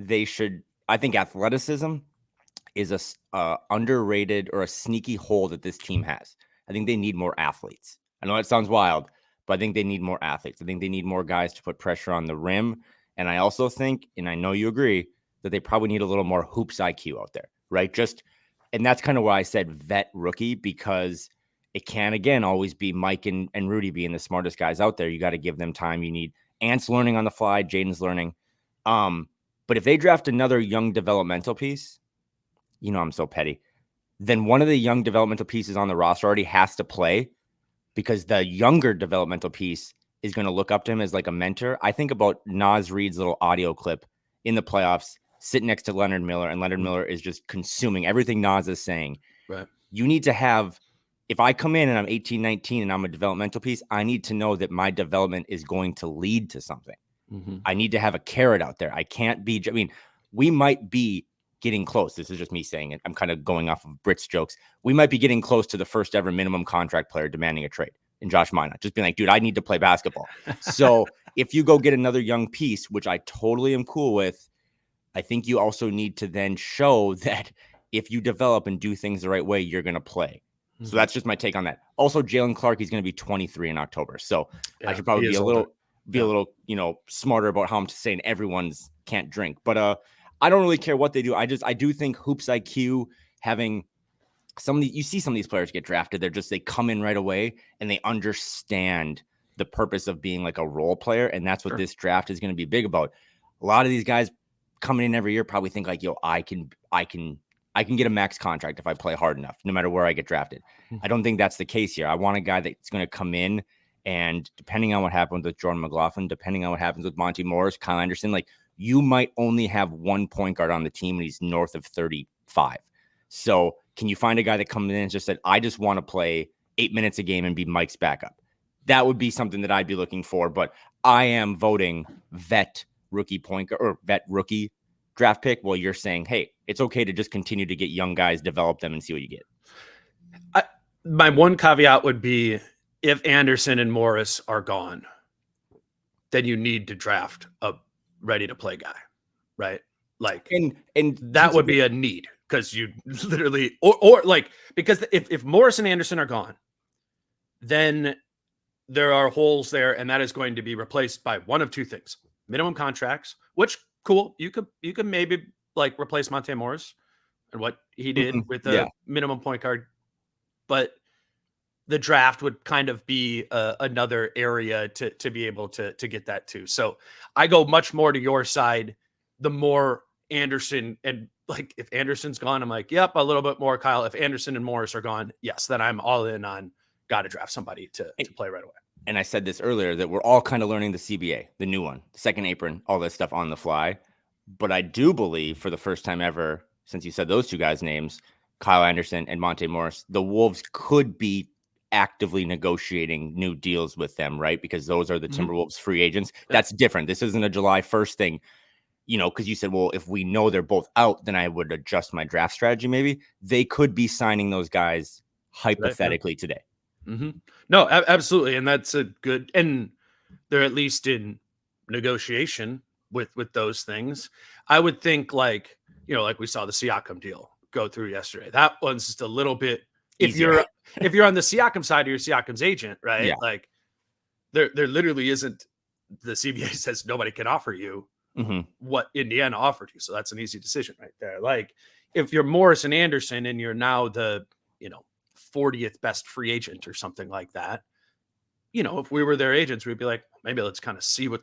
athleticism is a underrated or a sneaky hole that this team has. I think they need more athletes. I know that sounds wild, but I think they need more athletes. I think they need more guys to put pressure on the rim. And I also think, and I know you agree, that they probably need a little more hoops IQ out there, right? And that's kind of why I said vet rookie, because it can, again, always be Mike and Rudy being the smartest guys out there. You got to give them time. You need Ant's learning on the fly. Jaden's learning. But if they draft another young developmental piece, I'm so petty, then one of the young developmental pieces on the roster already has to play, because the younger developmental piece is going to look up to him as like a mentor. I think about Naz Reid's little audio clip in the playoffs, sitting next to Leonard Miller, and Leonard Miller is just consuming everything Naz is saying. Right. You need to have, if I come in and I'm 18, 19 and I'm a developmental piece, I need to know that my development is going to lead to something. Mm-hmm. I need to have a carrot out there. I can't be, we might be getting close. This is just me saying it. I'm kind of going off of Britt's jokes. We might be getting close to the first ever minimum contract player demanding a trade in Josh Minot. Just being like, dude, I need to play basketball. So if you go get another young piece, which I totally am cool with, I think you also need to then show that if you develop and do things the right way, you're going to play. Mm-hmm. So that's just my take on that. Also, Jalen Clark, he's going to be 23 in October. So I should probably be a little, smarter about how I'm saying everyone's can't drink. But I don't really care what they do. I do think hoops IQ, having you see some of these players get drafted. They come in right away and they understand the purpose of being like a role player. And that's what this draft is going to be big about. A lot of these guys coming in every year probably think like, I can get a max contract if I play hard enough, no matter where I get drafted. I don't think that's the case here. I want a guy that's going to come in, and depending on what happens with Jordan McLaughlin, depending on what happens with Monte Morris, Kyle Anderson, like you might only have one point guard on the team and he's north of 35. So can you find a guy that comes in and just said, I just want to play 8 minutes a game and be Mike's backup? That would be something that I'd be looking for, but I am voting vet rookie point guard or vet rookie draft pick. Well, you're saying, hey, it's okay to just continue to get young guys, develop them, and see what you get. My one caveat would be, if Anderson and Morris are gone, then you need to draft a ready-to-play guy, right? Like, and that would be a need, because you literally, or like, because if Morris and Anderson are gone, then there are holes there, and that is going to be replaced by one of two things: minimum contracts, which cool, you could maybe like replace Monte Morris and what he did with the minimum point guard, but the draft would kind of be another area to be able to get that too. So I go much more to your side. The more Anderson, and like if Anderson's gone, I'm like, yep, a little bit more Kyle. If Anderson and Morris are gone, yes, then I'm all in on got to draft somebody to play right away. And I said this earlier that we're all kind of learning the CBA, the new one, second apron, all this stuff on the fly. But I do believe for the first time ever, since you said those two guys' names, Kyle Anderson and Monte Morris, the Wolves could be actively negotiating new deals with them, right? Because those are the Timberwolves free agents. That's different. This isn't a July 1st thing, because you said, well, if we know they're both out, then I would adjust my draft strategy. Maybe they could be signing those guys hypothetically today. Mm-hmm. No, absolutely. And that's a good, and they're at least in negotiation with those things. I would think like we saw the Siakam deal go through yesterday. That one's just a little bit, if you're on the Siakam side, or you're Siakam's agent, right? Yeah. Like there literally isn't, the CBA says nobody can offer you what Indiana offered you. So that's an easy decision right there. Like if you're Morris and Anderson and you're now the, 40th best free agent or something like that, if we were their agents, we'd be like, maybe let's kind of see how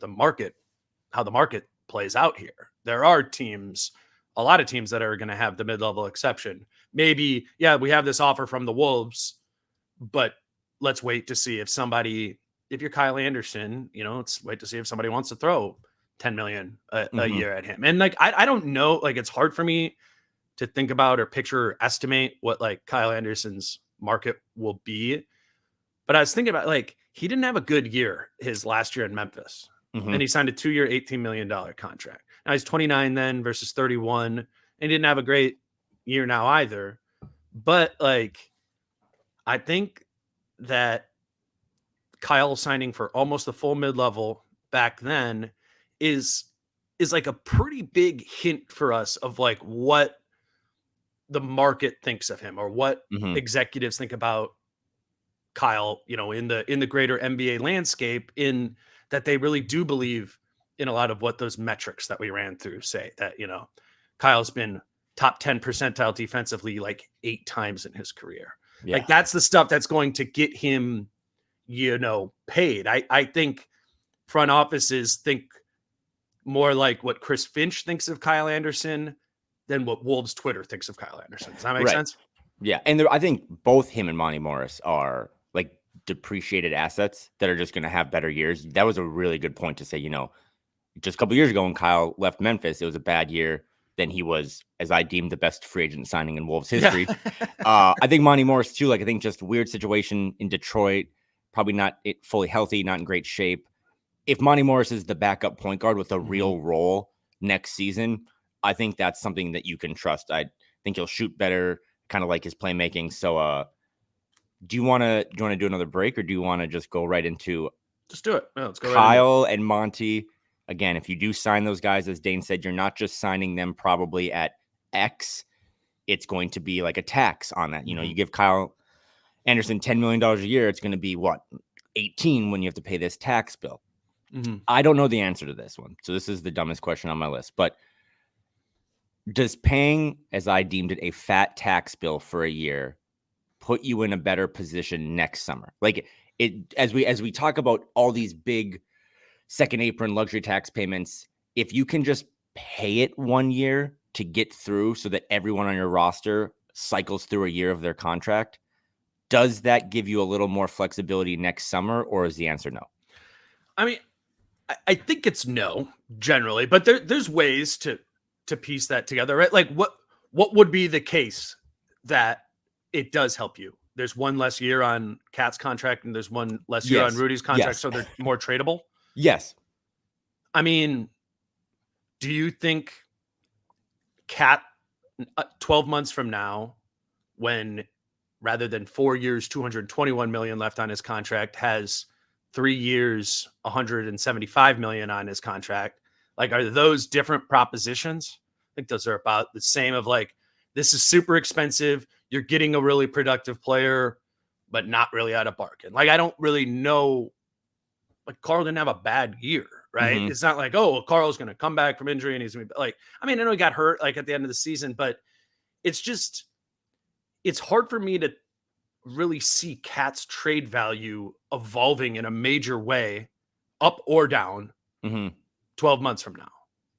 the market plays out here. There are a lot of teams that are going to have the mid-level exception. Maybe, we have this offer from the Wolves, but let's wait to see if you're Kyle Anderson, let's wait to see if somebody wants to throw $10 million a year at him. And like, I don't know, like it's hard for me to think about or picture or estimate what like Kyle Anderson's market will be. But I was thinking about, like, he didn't have a good year his last year in Memphis. And he signed a 2-year, $18 million contract. Now he's 29 then versus 31. And he didn't have a great year now either. But like, I think that Kyle signing for almost the full mid-level back then is like a pretty big hint for us of like what the market thinks of him, or what executives think about Kyle, in the greater NBA landscape, in that they really do believe in a lot of what those metrics that we ran through say, that, Kyle's been top 10 percentile defensively like 8 times in his career. Yeah. Like that's the stuff that's going to get him, paid. I think front offices think more like what Chris Finch thinks of Kyle Anderson than what Wolves Twitter thinks of Kyle Anderson. Does that make sense? Yeah. And I think both him and Monty Morris are like depreciated assets that are just going to have better years. That was a really good point to say, just a couple years ago when Kyle left Memphis, it was a bad year. Then he was, as I deemed, the best free agent signing in Wolves history. Yeah. I think Monty Morris too, I think just weird situation in Detroit, probably not fully healthy, not in great shape. If Monty Morris is the backup point guard with a real role next season, I think that's something that you can trust. I think he'll shoot better, kind of like his playmaking. So do you want to do another break, or do you want to just go right into Just do it? No, let's go. Kyle and Monty? Again, if you do sign those guys, as Dane said, you're not just signing them probably at X. It's going to be like a tax on that. You give Kyle Anderson $10 million a year, it's going to be what, 18 when you have to pay this tax bill. I don't know the answer to this one. So this is the dumbest question on my list. But does paying, as I deemed it, a fat tax bill for a year put you in a better position next summer? Like it, as we talk about all these big second apron luxury tax payments, if you can just pay it 1 year to get through so that everyone on your roster cycles through a year of their contract, does that give you a little more flexibility next summer, or is the answer no? I mean, I think it's no generally, but there's ways to piece that together, right? Like what would be the case that it does help you? There's one less year on Cat's contract and there's one less year on Rudy's contract. So they're more tradable. Yes. I mean, do you think Cat 12 months from now, when rather than 4 years, 221 million left on his contract, has 3 years, 175 million on his contract? Like, are those different propositions? I think those are about the same of like, this is super expensive. You're getting a really productive player, but not really at a bargain. Like, I don't really know. Like, Carl didn't have a bad year, right? It's not like, oh, Carl's going to come back from injury and he's going to be like, I mean, I know he got hurt like at the end of the season, but it's hard for me to really see Cat's trade value evolving in a major way, up or down, 12 months from now.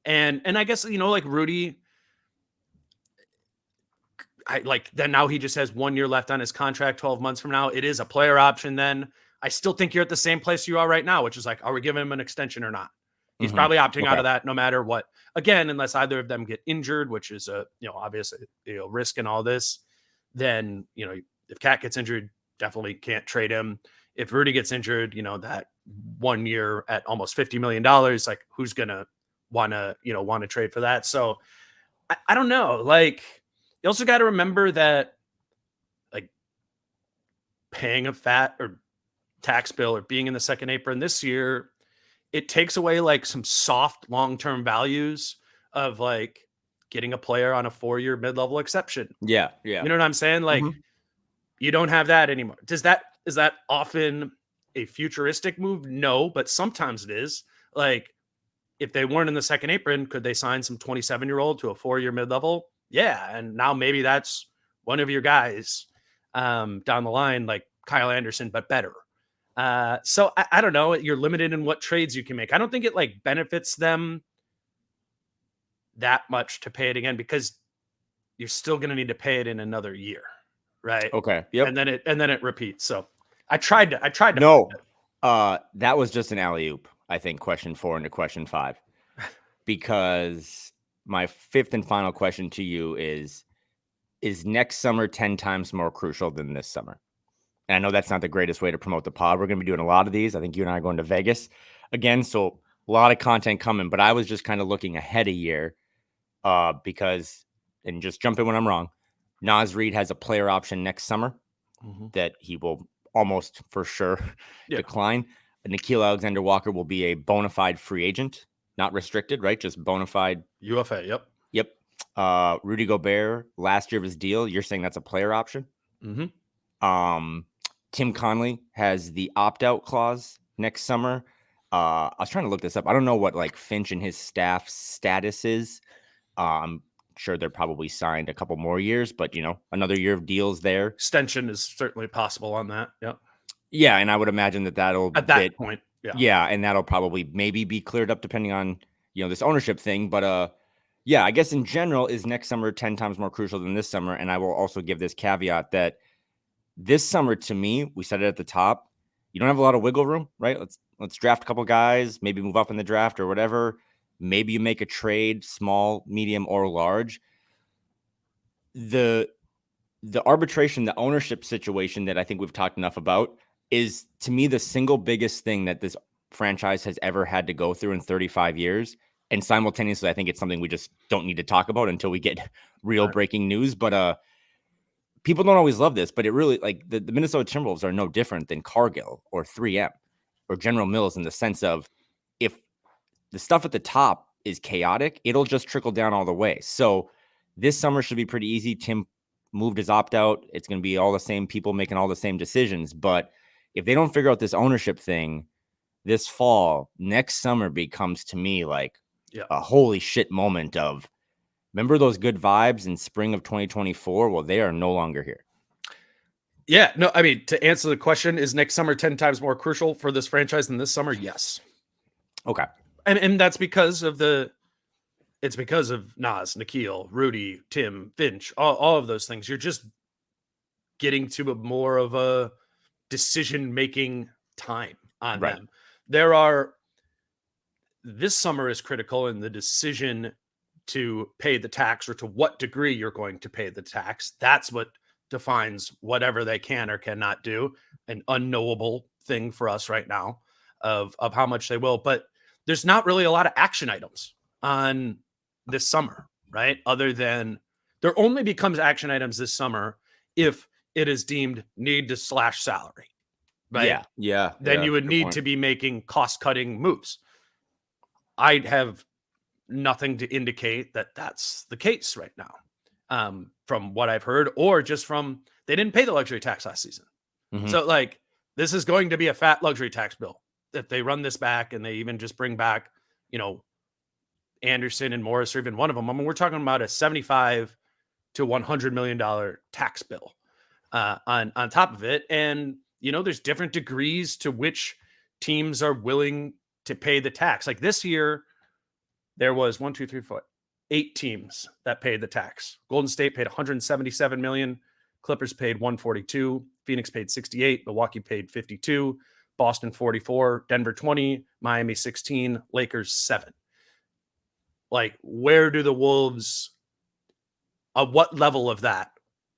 And I guess, like Rudy, then now he just has 1 year left on his contract. 12 months from now, it is a player option. Then I still think you're at the same place you are right now, which is like, are we giving him an extension or not? He's probably opting out of that no matter what. Again, unless either of them get injured, which is a, obviously, risk in all this, then, if Cat gets injured, definitely can't trade him. If Rudy gets injured, that 1 year at almost $50 million, like who's going to want to trade for that? So I don't know. Like, you also got to remember that like paying a fat or tax bill or being in the second apron this year, it takes away like some soft long-term values of like getting a player on a 4-year mid-level exception. Yeah. You know what I'm saying? Like you don't have that anymore. Is that often a futuristic move? No, but sometimes it is. Like if they weren't in the second apron, could they sign some 27-year-old to a 4-year mid-level? Yeah. And now maybe that's one of your guys down the line, like Kyle Anderson, but better. So I don't know. You're limited in what trades you can make. I don't think it like benefits them that much to pay it again, because you're still going to need to pay it in another year. Right. Okay. Yep. And then it repeats. So I tried to. No, that was just an alley-oop, I think, question 4 into question 5, because my 5th and final question to you is next summer 10 times more crucial than this summer? And I know that's not the greatest way to promote the pod. We're going to be doing a lot of these. I think you and I are going to Vegas again, so a lot of content coming. But I was just kind of looking ahead a year because, and just jump in when I'm wrong, Naz Reid has a player option next summer that he will almost for sure decline. Nickeil Alexander-Walker will be a bona fide free agent, not restricted, right? Just bona fide. UFA, Yep. Rudy Gobert, last year of his deal, you're saying that's a player option? Tim Conley has the opt-out clause next summer. I was trying to look this up. I don't know what like Finch and his staff status is. I'm sure they're probably signed a couple more years, but another year of deals there. Extension is certainly possible on that. Yep. Yeah, and I would imagine that'll At that point. Yeah, and that'll probably maybe be cleared up depending on this ownership thing. But yeah, I guess in general, is next summer 10 times more crucial than this summer? And I will also give this caveat that this summer, to me, we said it at the top, you don't have a lot of wiggle room, right? Let's draft a couple guys, maybe move up in the draft or whatever. Maybe you make a trade, small, medium, or large. The arbitration, the ownership situation that I think we've talked enough about is, to me, the single biggest thing that this franchise has ever had to go through in 35 years. And simultaneously, I think it's something we just don't need to talk about until we get real breaking news. But people don't always love this, but it really, like, the Minnesota Timberwolves are no different than Cargill or 3M or General Mills, in the sense of, if the stuff at the top is chaotic, it'll just trickle down all the way. So this summer should be pretty easy. Tim moved his opt-out. It's going to be all the same people making all the same decisions. But if they don't figure out this ownership thing this fall, next summer becomes, to me, like a holy shit moment of, remember those good vibes in spring of 2024? Well, they are no longer here. Yeah, no, I mean, to answer the question, is next summer 10 times more crucial for this franchise than this summer? Yes. Okay. And that's because of it's because of Nas, Nikhil, Rudy, Tim, Finch, all of those things. You're just getting to a more of a decision-making time on them. This summer is critical in the decision to pay the tax, or to what degree you're going to pay the tax. That's what defines whatever they can or cannot do. An unknowable thing for us right now of how much they will. But there's not really a lot of action items on this summer, right? Other than, there only becomes action items this summer if it is deemed need to slash salary, right? Then you would need to be making cost-cutting moves. I'd have nothing to indicate that that's the case right now, from what I've heard, or just from, they didn't pay the luxury tax last season. Mm-hmm. So, like, this is going to be a fat luxury tax bill if they run this back, and they even just bring back, Anderson and Morris, or even one of them. I mean, we're talking about a $75 to $100 million tax bill on top of it. And, there's different degrees to which teams are willing to pay the tax. Like this year, there was 8 teams that paid the tax. Golden State paid $177 million. Clippers paid $142. Phoenix paid $68. Milwaukee paid $52. Boston $44. Denver $20. Miami $16. Lakers $7. Like, where do the Wolves, what level of that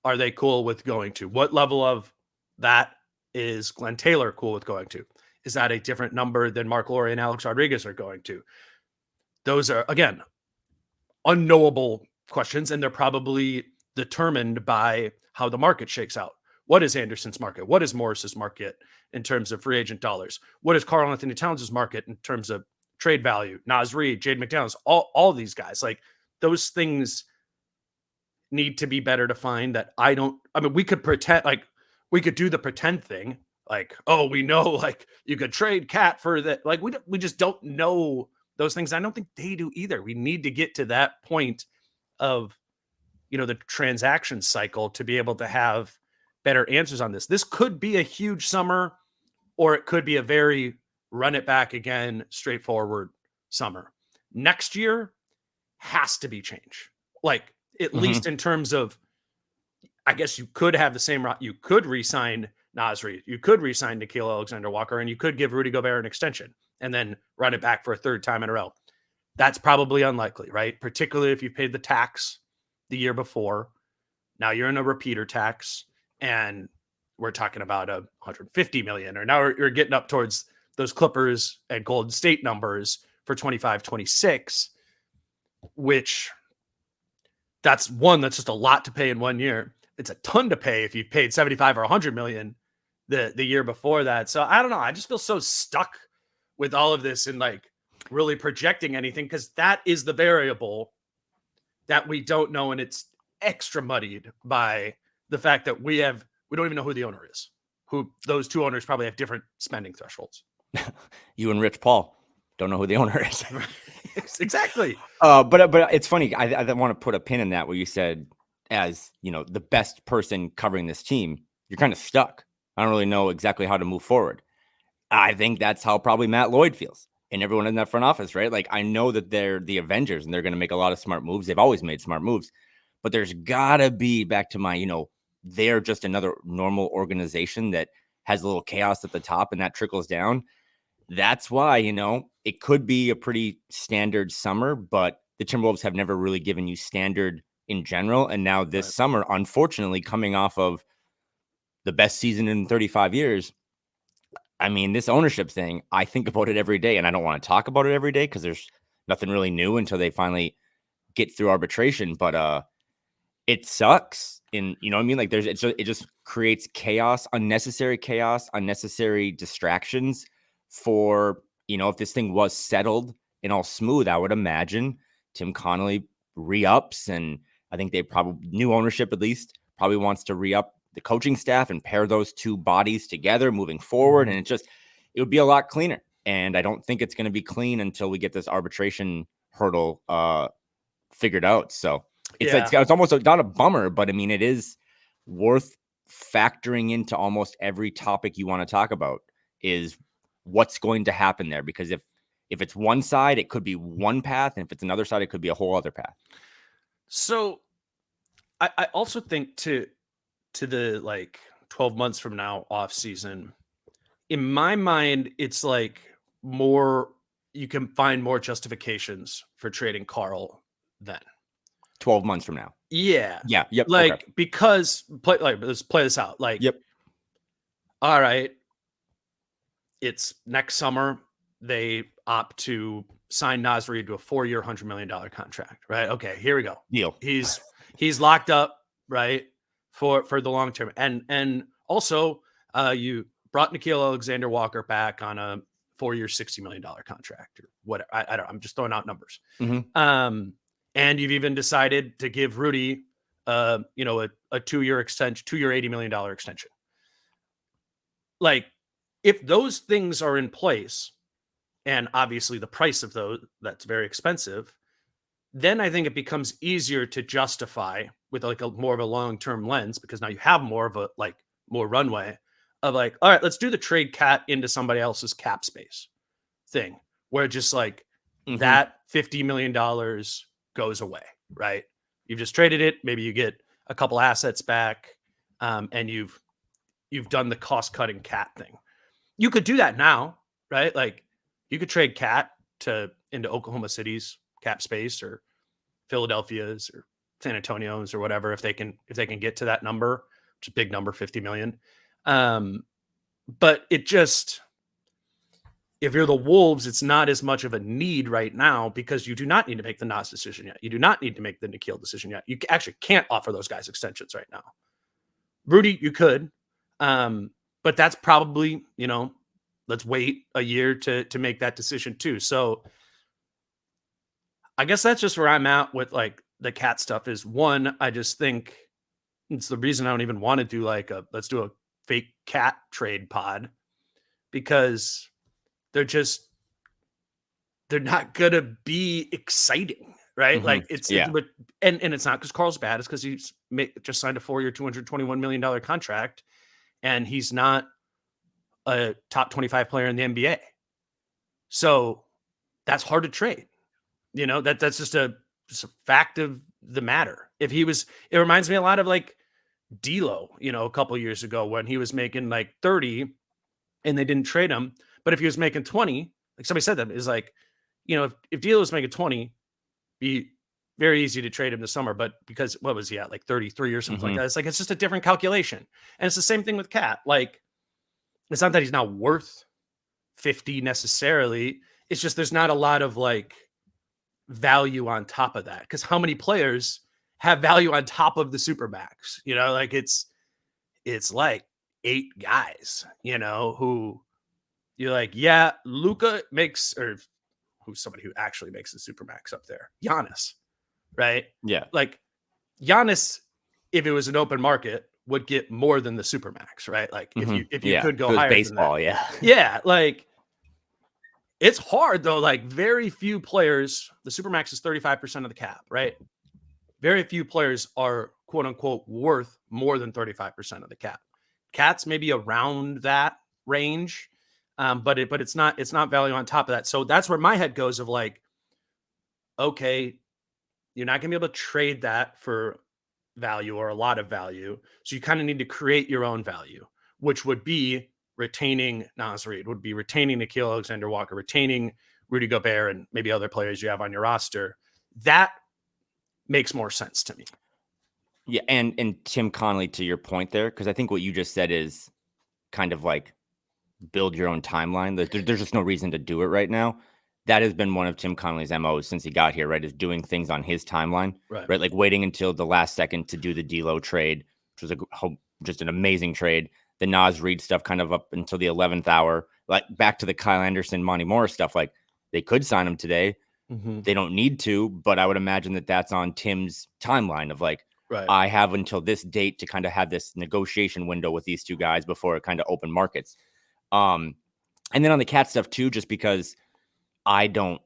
are they cool with going to? What level of that is Glenn Taylor cool with going to? Is that a different number than Mark Lowry and Alex Rodriguez are going to? Those are, again, unknowable questions, and they're probably determined by how the market shakes out. What is Anderson's market? What is Morris's market in terms of free agent dollars? What is Karl Anthony Towns' market in terms of trade value? Nas Reed, Jaden McDaniels, all these guys. Like, those things need to be better defined. We could pretend, like, we could do the pretend thing. Like, oh, we know, like, you could trade Cat for that. Like, we just don't know those things. I don't think they do either. We need to get to that point of, the transaction cycle to be able to have better answers on this. This could be a huge summer, or it could be a very run it back again, straightforward summer. Next year has to be change. Like, at least in terms of, I guess you could have the same route. You could re-sign Nas Reed. You could re-sign Nikhil Alexander-Walker, and you could give Rudy Gobert an extension and then run it back for a third time in a row. That's probably unlikely, right? Particularly if you paid the tax the year before. Now you're in a repeater tax, and we're talking about $150 million, or now you're getting up towards those Clippers and Golden State numbers for 25, 26, which that's just a lot to pay in 1 year. It's a ton to pay if you paid 75 or 100 million the year before that. So I don't know. I just feel so stuck with all of this and, like, really projecting anything, because that is the variable that we don't know. And it's extra muddied by the fact that we don't even know who the owner is. who those two owners probably have different spending thresholds. You and Rich Paul don't know who the owner is. Exactly. But it's funny. I want to put a pin in that where you said, as you know, the best person covering this team, you're kind of stuck. I don't really know exactly how to move forward. I think that's how probably Matt Lloyd feels and everyone in that front office, right? Like, I know that they're the Avengers and they're going to make a lot of smart moves. They've always made smart moves, but there's gotta be, back to my, they're just another normal organization that has a little chaos at the top and that trickles down. That's why, it could be a pretty standard summer, but the Timberwolves have never really given you standard in general. And now this summer, unfortunately, coming off of the best season in 35 years, I mean, this ownership thing, I think about it every day, and I don't want to talk about it every day because there's nothing really new until they finally get through arbitration. But it sucks. And you know what I mean? Like, it just creates chaos, unnecessary distractions for, if this thing was settled and all smooth, I would imagine Tim Connolly re-ups, and I think they probably, new ownership at least, probably wants to re-up the coaching staff and pair those two bodies together moving forward. And it would be a lot cleaner. And I don't think it's going to be clean until we get this arbitration hurdle figured out. So it's almost not a bummer, but I mean, it is worth factoring into almost every topic you want to talk about is what's going to happen there. Because if it's one side, it could be one path. And if it's another side, it could be a whole other path. So I also think to the 12 months from now off season, in my mind, it's like you can find more justifications for trading Carl then 12 months from now. Yeah. Yep. Because let's play this out. Yep. All right. It's next summer. They opt to sign Naz Reid to a 4-year, $100 million contract, right? Okay, here we go. Deal. He's locked up, right? For the long term. And also you brought Nickeil Alexander-Walker back on a 4-year, $60 million contract or whatever. I don't, I'm just throwing out numbers. Mm-hmm. And you've even decided to give Rudy a 2-year extension, 2-year, $80 million extension. Like, if those things are in place, and obviously the price of those, that's very expensive, then I think it becomes easier to justify with more of a long-term lens, because now you have more of a more runway of all right, let's do the trade Cat into somebody else's cap space thing, where just Mm-hmm. that $50 million goes away, right? You've just traded it. Maybe you get a couple assets back, and you've done the cost-cutting Cat thing. You could do that now, right? You could trade Cat into Oklahoma City's cap space, or Philadelphia's, or San Antonio's, or whatever, if they can get to that number, which is a big number, 50 million. But it just, if you're the Wolves, it's not as much of a need right now, because you do not need to make the Naz decision yet. You do not need to make the Nickeil decision yet. You actually can't offer those guys extensions right now. Rudy, you could, but that's probably, let's wait a year to make that decision too. So I guess that's just where I'm at with the Cat stuff. Is one, I just think it's the reason I don't even want to do let's do a fake Cat trade pod, because they're not gonna be exciting, right? Mm-hmm. And it's not because Carl's bad. It's because he's just signed a 4-year, $221 million contract, and he's not a top 25 player in the NBA. So that's hard to trade. That's just a fact of the matter. If he was, it reminds me a lot of D'Lo, a couple years ago, when he was making 30 and they didn't trade him. But if he was making 20, somebody said that, is if D'Lo was making 20, be very easy to trade him this summer. But because what was he at, 33 or something Mm-hmm. like that? It's just a different calculation. And it's the same thing with Cat. It's not that he's not worth 50 necessarily. It's just there's not a lot of value on top of that, because how many players have value on top of the Supermax? It's 8 guys, who you're yeah, Luka makes, or who's somebody who actually makes the Supermax up there, Giannis, right? Yeah. Giannis, if it was an open market, would get more than the supermax, right? Like if you could go if it was higher baseball, than that. yeah. Yeah, like it's hard though. Like very few players, the supermax is 35% of the cap, right? Very few players are quote unquote worth more than 35% of the cap. Cat's maybe around that range, but it's not value on top of that. So that's where my head goes of like, okay, you're not gonna be able to trade that for value or a lot of value. So you kind of need to create your own value, which would be retaining Naz Reid, would be retaining Nickeil Alexander-Walker, retaining Rudy Gobert, and maybe other players you have on your roster. That makes more sense to me. Yeah, and Tim Connolly, to your point there, because I think what you just said is kind of like build your own timeline. There's just no reason to do it right now. That has been one of Tim Connolly's MOs since he got here, right? Is doing things on his timeline, right? Like waiting until the last second to do the D'Lo trade, which was just an amazing trade. The Naz Reid stuff kind of up until the 11th hour, like back to the Kyle Anderson, Monty Morris stuff. Like they could sign him today. Mm-hmm. They don't need to, but I would imagine that that's on Tim's timeline of like, Right. I have until this date to kind of have this negotiation window with these two guys before it kind of open markets. And then on the Cat stuff too, just because I don't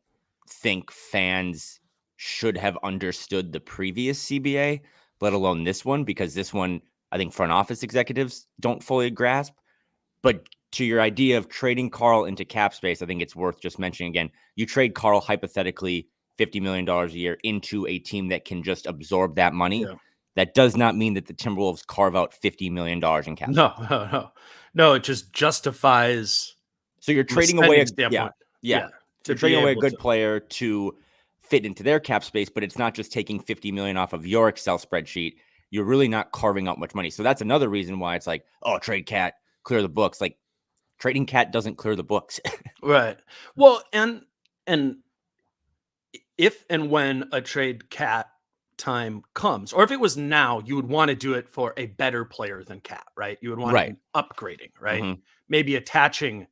think fans should have understood the previous CBA, let alone this one, because this one, I think front office executives don't fully grasp. But to your idea of trading Carl into cap space, I think it's worth just mentioning again, you trade Carl hypothetically $50 million a year into a team that can just absorb that money. Yeah. That does not mean that the Timberwolves carve out $50 million in cap. No, it just justifies. So you're trading away Yeah. You're trading away a good player to fit into their cap space, but it's not just taking $50 million off of your Excel spreadsheet. You're really not carving out much money. So that's another reason why it's like, oh, trade Cat, clear the books. Like trading Cat doesn't clear the books. Right. Well, and if and when a trade Cat time comes, or if it was now, you would want to do it for a better player than Cat, right? You would want to be upgrading, right? Mm-hmm. Maybe attaching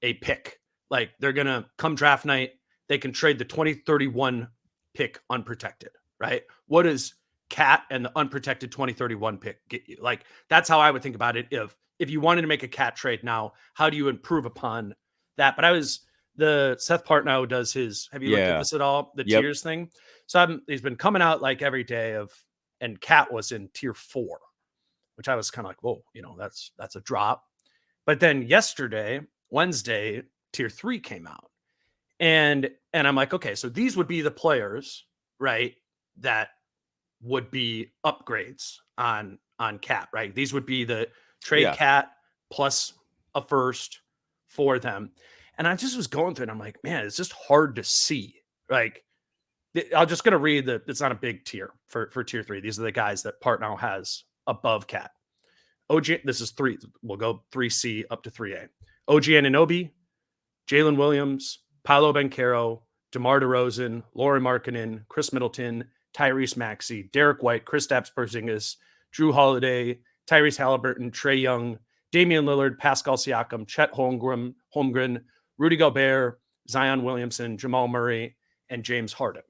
a pick. Like they're going to come draft night, they can trade the 2031 pick unprotected, right? What does Cat and the unprotected 2031 pick get you? Like that's how I would think about it. If you wanted to make a Cat trade now, how do you improve upon that? But the Seth Partnow does his, have you looked at this at all? The tiers thing. So he's been coming out like every day and Cat was in tier 4, which I was kind of like, whoa, that's a drop. But then Wednesday, tier 3 came out. And I'm like, okay, so these would be the players, right, that would be upgrades on Cat, right? These would be the trade Cat plus a first for them. And I just was going through it. And I'm like, man, it's just hard to see. Like, I'm just going to read it's not a big tier for tier 3. These are the guys that Partnow has above Cat. OG, this is 3. We'll go 3C up to 3A. OG Anunoby, Jalen Williams, Paolo Banchero, DeMar DeRozan, Lauri Markkanen, Chris Middleton, Tyrese Maxey, Derek White, Kristaps Porzingis, Drew Holiday, Tyrese Halliburton, Trae Young, Damian Lillard, Pascal Siakam, Chet Holmgren, Rudy Gobert, Zion Williamson, Jamal Murray, and James Harden.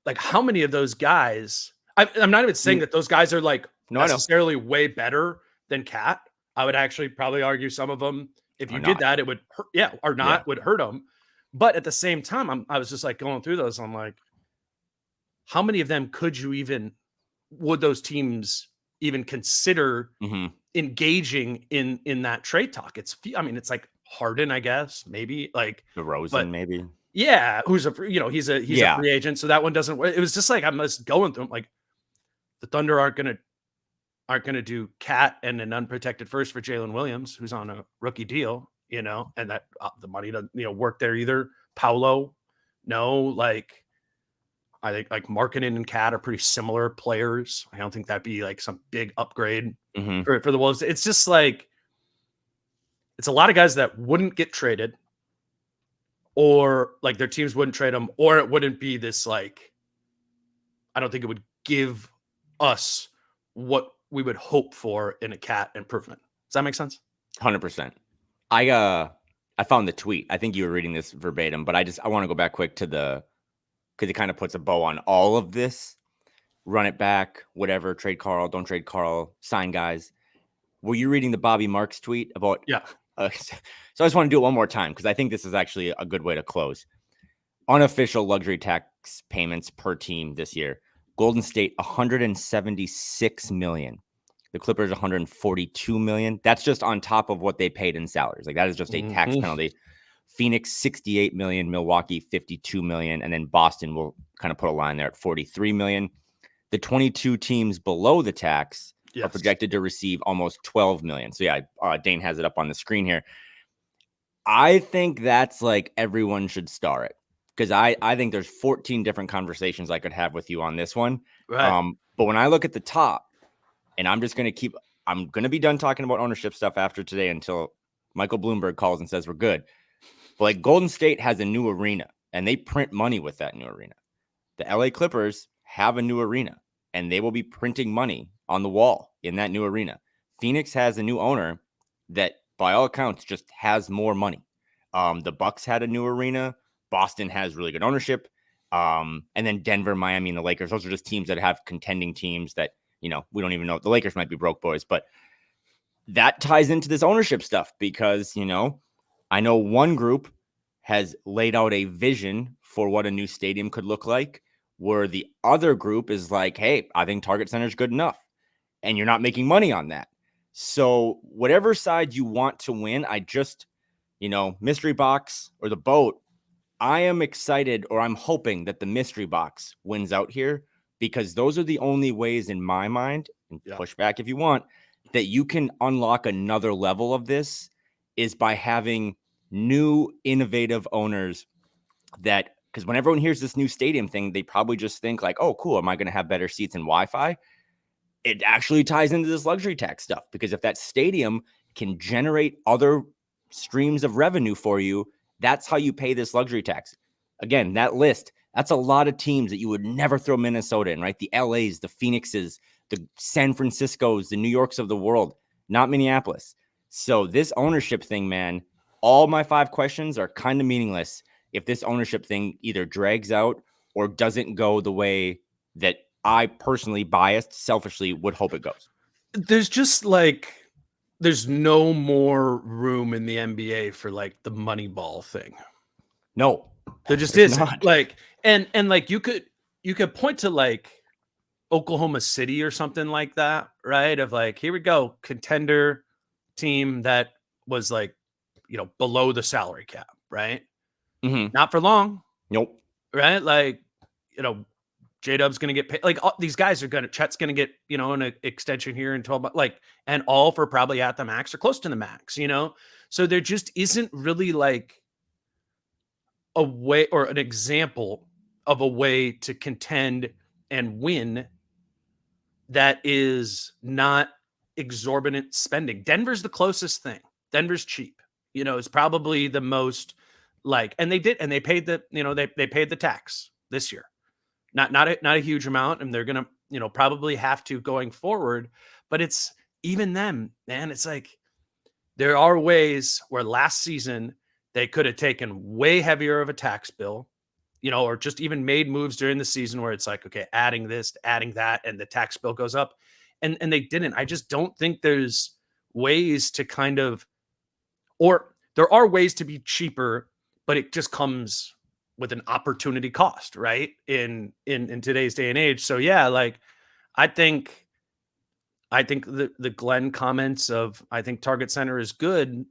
Like, how many of those guys? I'm not even saying that those guys are like necessarily way better than Cat. I would actually probably argue some of them, if you did that, it would hurt, would hurt them. But at the same time, I was just like going through those. I'm like, how many of them would those teams even consider engaging in that trade talk? It's like Harden, I guess, maybe like DeRozan, maybe. Yeah, who's he's a free agent, so that one doesn't. It was just like I'm just going through them. Like the Thunder aren't gonna do Cat and an unprotected first for Jalen Williams, who's on a rookie deal, and that the money doesn't work there either. Paolo, no, like I think like Markkanen and Cat are pretty similar players. I don't think that'd be like some big upgrade for the Wolves. It's just like it's a lot of guys that wouldn't get traded, or like their teams wouldn't trade them, or it wouldn't be this like. I don't think it would give us what we would hope for in a Cat improvement. Does that make sense? 100%. I found the tweet. I think you were reading this verbatim, but I want to go back quick to because it kind of puts a bow on all of this. run it back, whatever, trade Carl, don't trade Carl, sign guys. Were you reading the Bobby Marks tweet about? Yeah. So I just want to do it one more time because I think this is actually a good way to close. Unofficial luxury tax payments per team this year. Golden State, 176 million. The Clippers, 142 million. That's just on top of what they paid in salaries. Like that is just a tax penalty. Phoenix, 68 million. Milwaukee, 52 million. And then Boston will kind of put a line there at 43 million. The 22 teams below the tax are projected to receive almost 12 million. So yeah, Dane has it up on the screen here. I think that's like everyone should star it because I think there's 14 different conversations I could have with you on this one. Right. But when I look at the top, and I'm going to be done talking about ownership stuff after today until Michael Bloomberg calls and says we're good. But like Golden State has a new arena and they print money with that new arena. The LA Clippers have a new arena and they will be printing money on the wall in that new arena. Phoenix has a new owner that by all accounts just has more money. The Bucks had a new arena. Boston has really good ownership. And then Denver, Miami, and the Lakers. Those are just teams that have contending teams that, we don't even know. The Lakers might be broke boys, but that ties into this ownership stuff because, I know one group has laid out a vision for what a new stadium could look like, where the other group is like, hey, I think Target Center is good enough. And you're not making money on that. So whatever side you want to win, I just, mystery box or the boat, I am excited or I'm hoping that the mystery box wins out here because those are the only ways in my mind, and push back if you want, that you can unlock another level of this is by having new innovative owners that, because when everyone hears this new stadium thing, they probably just think like, oh, cool. Am I going to have better seats and Wi-Fi? It actually ties into this luxury tax stuff because if that stadium can generate other streams of revenue for you, that's how you pay this luxury tax. Again, that list, that's a lot of teams that you would never throw Minnesota in, right? The LAs, the Phoenixes, the San Franciscos, the New Yorks of the world, not Minneapolis. So this ownership thing, man, all my 5 questions are kind of meaningless if this ownership thing either drags out or doesn't go the way that I personally, biased, selfishly, would hope it goes. There's just there's no more room in the NBA for the money ball thing. No, there just isn't. Not. And you could point to Oklahoma City or something like that, right? Of here we go, contender team that was below the salary cap, right? Mm-hmm. Not for long. Nope. Right? J-Dub's going to get paid. These guys are Chet's going to get, an extension here in 12 months, and all for probably at the max or close to the max, So there just isn't really a way or an example of a way to contend and win that is not exorbitant spending. Denver's the closest thing. Denver's cheap. It's probably the most and they paid the, they paid the tax this year. Not a huge amount, and they're gonna, probably have to going forward. But it's even them, man. It's there are ways where last season they could have taken way heavier of a tax bill, or just even made moves during the season where it's okay, adding this, adding that, and the tax bill goes up, and they didn't. I just don't think there's ways to or there are ways to be cheaper, but it just comes with an opportunity cost, right? In today's day and age. So yeah, I think the Glenn comments of I think Target Center is good.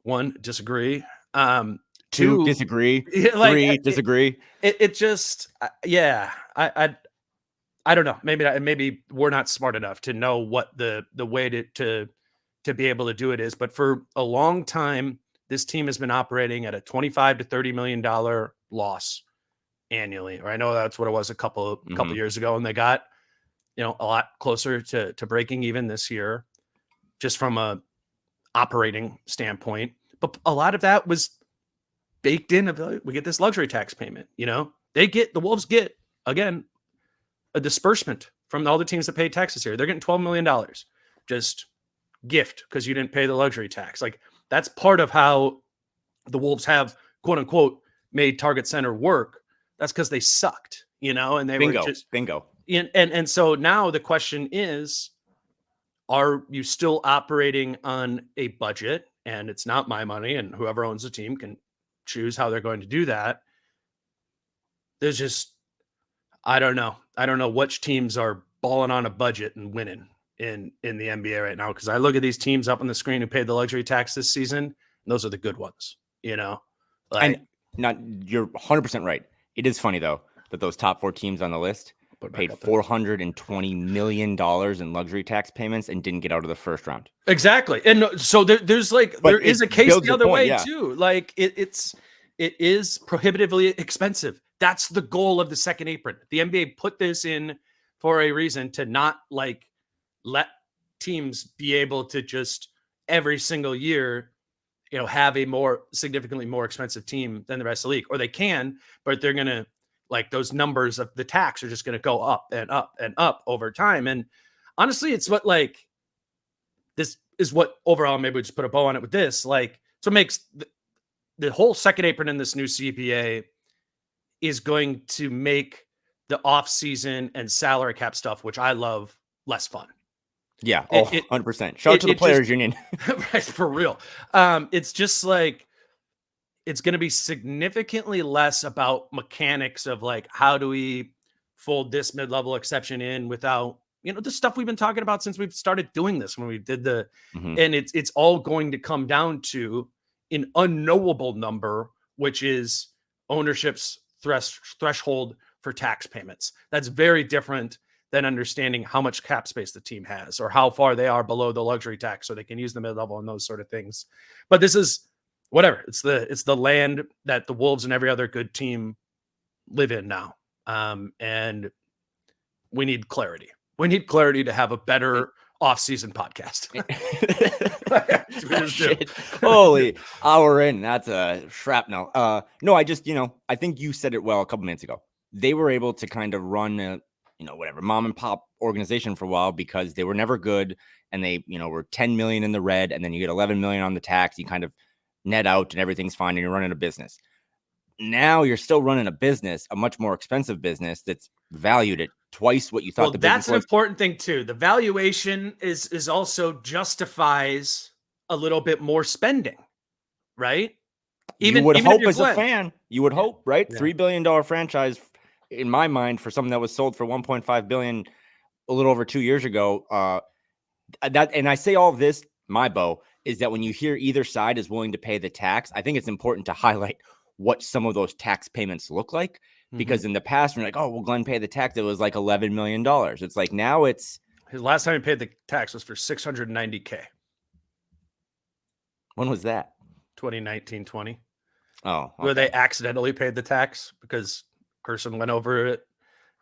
1, disagree. 2, disagree. 3, disagree. It just I don't know. Maybe we're not smart enough to know what the way to be able to do it is. But for a long time, this team has been operating at a $25 to $30 million loss annually. Or I know that's what it was a couple years ago, and they got a lot closer to breaking even this year, just from a operating standpoint. But a lot of that was baked in. We get this luxury tax payment. The Wolves get again a disbursement from all the teams that pay taxes here. They're getting $12 million, just gift because you didn't pay the luxury tax. That's part of how the Wolves have, quote unquote, made Target Center work. That's because they sucked, and they were just bingo. And so now the question is, are you still operating on a budget? And it's not my money, and whoever owns the team can choose how they're going to do that. There's just, I don't know. I don't know which teams are balling on a budget and winning in the NBA right now. Because I look at these teams up on the screen who paid the luxury tax this season, and those are the good ones, Like, And not, you're 100% right. It is funny though that those top 4 teams on the list paid $420 million in luxury tax payments and didn't get out of the first round. Exactly. And so there's like, there is a case the other way too. Like it is prohibitively expensive. That's the goal of the second apron. The NBA put this in for a reason, to not like let teams be able to just every single year, have a more significantly more expensive team than the rest of the league, or they can, but they're going to, like, those numbers of the tax are just going to go up and up and up over time. And honestly, it's what, like, this is what overall, maybe we just put a bow on it with this, like, so it makes the whole second apron in this new CPA is going to make the off season and salary cap stuff, which I love, less fun. Yeah. 100%. Shout out to the players union. Right. For real. It's just like, it's going to be significantly less about mechanics of like, how do we fold this mid-level exception in without, the stuff we've been talking about since we've started doing this, when we did and it's all going to come down to an unknowable number, which is ownership's threshold for tax payments. That's very different than understanding how much cap space the team has, or how far they are below the luxury tax so they can use the mid-level and those sort of things. But this is, whatever. It's the land that the Wolves and every other good team live in now. And we need clarity. We need clarity to have a better off-season podcast. Holy, hour in. That's a shrapnel. No, I just, I think you said it well a couple minutes ago. They were able to kind of run a, whatever, mom and pop organization for a while because they were never good. And they, were 10 million in the red, and then you get 11 million on the tax. You kind of net out and everything's fine, and you're running a business. Now you're still running a business, a much more expensive business that's valued at twice what you thought. Well, that's an important thing too. The valuation is also justifies a little bit more spending, right? You would hope as a fan, you would hope, right? Yeah. $3 billion franchise, in my mind, for something that was sold for $1.5 billion a little over 2 years ago. And I say all of this, my bow, is that when you hear either side is willing to pay the tax, I think it's important to highlight what some of those tax payments look like. Because in the past, we're like, oh, well, Glenn paid the tax. It was like $11 million. It's like, now it's... His last time he paid the tax was for $690K. When was that? 2019-20. Oh. Okay. Where they accidentally paid the tax because person went over it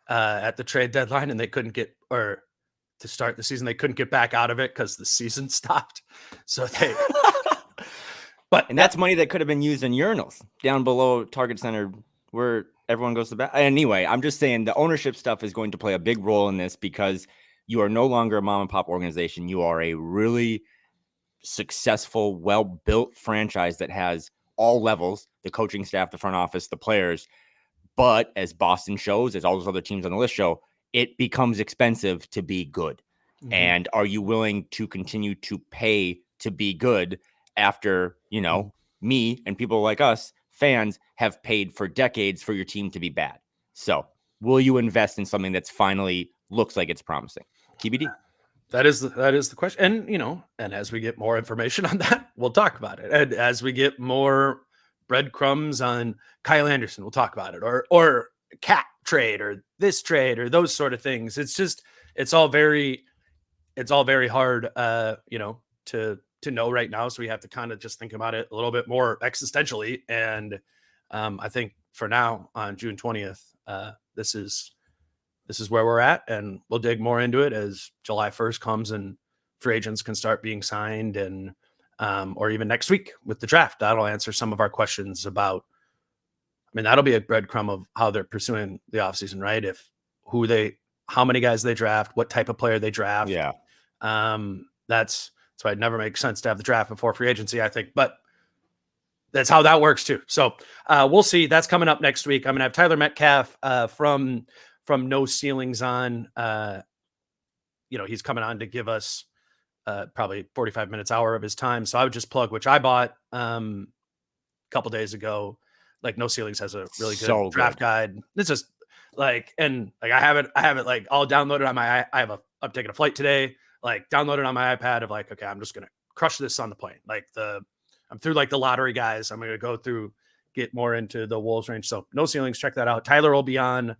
at the trade deadline, and they couldn't get, or to start the season, they couldn't get back out of it because the season stopped. So they... And that's money that could have been used in urinals down below Target Center where everyone goes to bed. Anyway, I'm just saying the ownership stuff is going to play a big role in this, because you are no longer a mom and pop organization. You are a really successful, well-built franchise that has all levels, the coaching staff, the front office, the players. But as Boston shows, as all those other teams on the list show, it becomes expensive to be good. And are you willing to continue to pay to be good after, me and people like us, fans, have paid for decades for your team to be bad? So will you invest in something that's finally looks like it's promising? TBD. That is the question. And, and as we get more information on that, we'll talk about it. And as we get more breadcrumbs on Kyle Anderson, we'll talk about it, or cat trade, or this trade, or those sort of things. It's all very hard, to know right now. So we have to kind of just think about it a little bit more existentially. And I think for now, on June 20th, this is where we're at, and we'll dig more into it as July 1st comes and free agents can start being signed, and or even next week with the draft. That'll answer some of our questions about, that'll be a breadcrumb of how they're pursuing the offseason, right? How many guys they draft, what type of player they draft. Yeah. That's why it never makes sense to have the draft before free agency, I think, but that's how that works too. So we'll see. That's coming up next week. I'm going to have Tyler Metcalf from from No Ceilings on. He's coming on to give us probably 45 minutes, hour of his time. So I would just plug, which I bought a couple days ago. Like No Ceilings has a really good draft guide. It's just I have it like all downloaded on my, I'm taking a flight today, like downloaded on my iPad of like, okay, I'm just going to crush this on the plane. I'm through like the lottery guys. I'm going to go through, get more into the Wolves range. So No Ceilings, check that out. Tyler will be on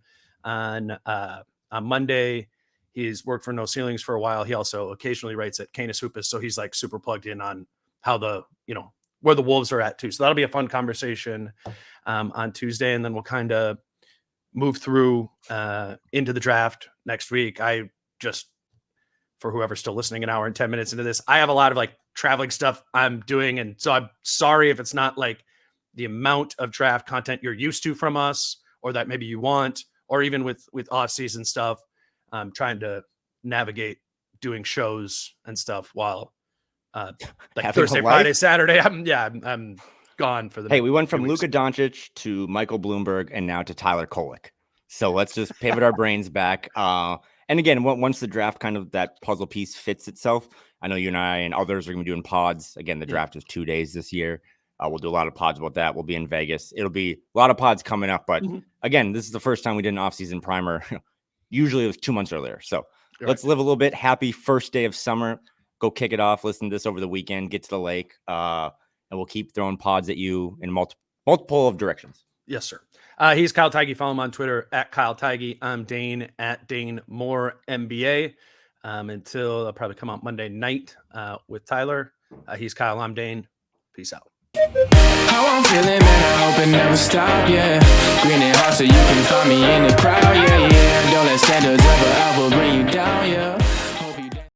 Monday. He's worked for No Ceilings for a while. He also occasionally writes at Canis Hoopus. So he's like super plugged in on how where the Wolves are at too. So that'll be a fun conversation on Tuesday. And then we'll kind of move through into the draft next week. I just, for whoever's still listening, an hour and 10 minutes into this, I have a lot of like traveling stuff I'm doing. And so I'm sorry if it's not like the amount of draft content you're used to from us, or that maybe you want, or even with off-season stuff. I'm trying to navigate doing shows and stuff while Thursday, Friday, Saturday. I'm gone for the Hey, we went from Luka Doncic to Michael Bloomberg and now to Tyler Kolek. So let's just pivot our brains back. And again, once the draft kind of that puzzle piece fits itself, I know you and I and others are going to be doing pods. Again, the draft is 2 days this year. We'll do a lot of pods about that. We'll be in Vegas. It'll be a lot of pods coming up. But again, this is the first time we did an off-season primer. Usually it was 2 months earlier. So let's live a little bit. Happy first day of summer. Go kick it off. Listen to this over the weekend. Get to the lake. And we'll keep throwing pods at you in multiple of directions. Yes, sir. He's Kyle Theige. Follow him on Twitter at Kyle Theige. I'm Dane at DaneMooreMBA. Until I'll probably come out Monday night with Tyler. He's Kyle. I'm Dane. Peace out. How I'm feeling, man, I hope it never stop, yeah. Green and hot so you can find me in the crowd, yeah. Don't let standards ever bring you down, yeah.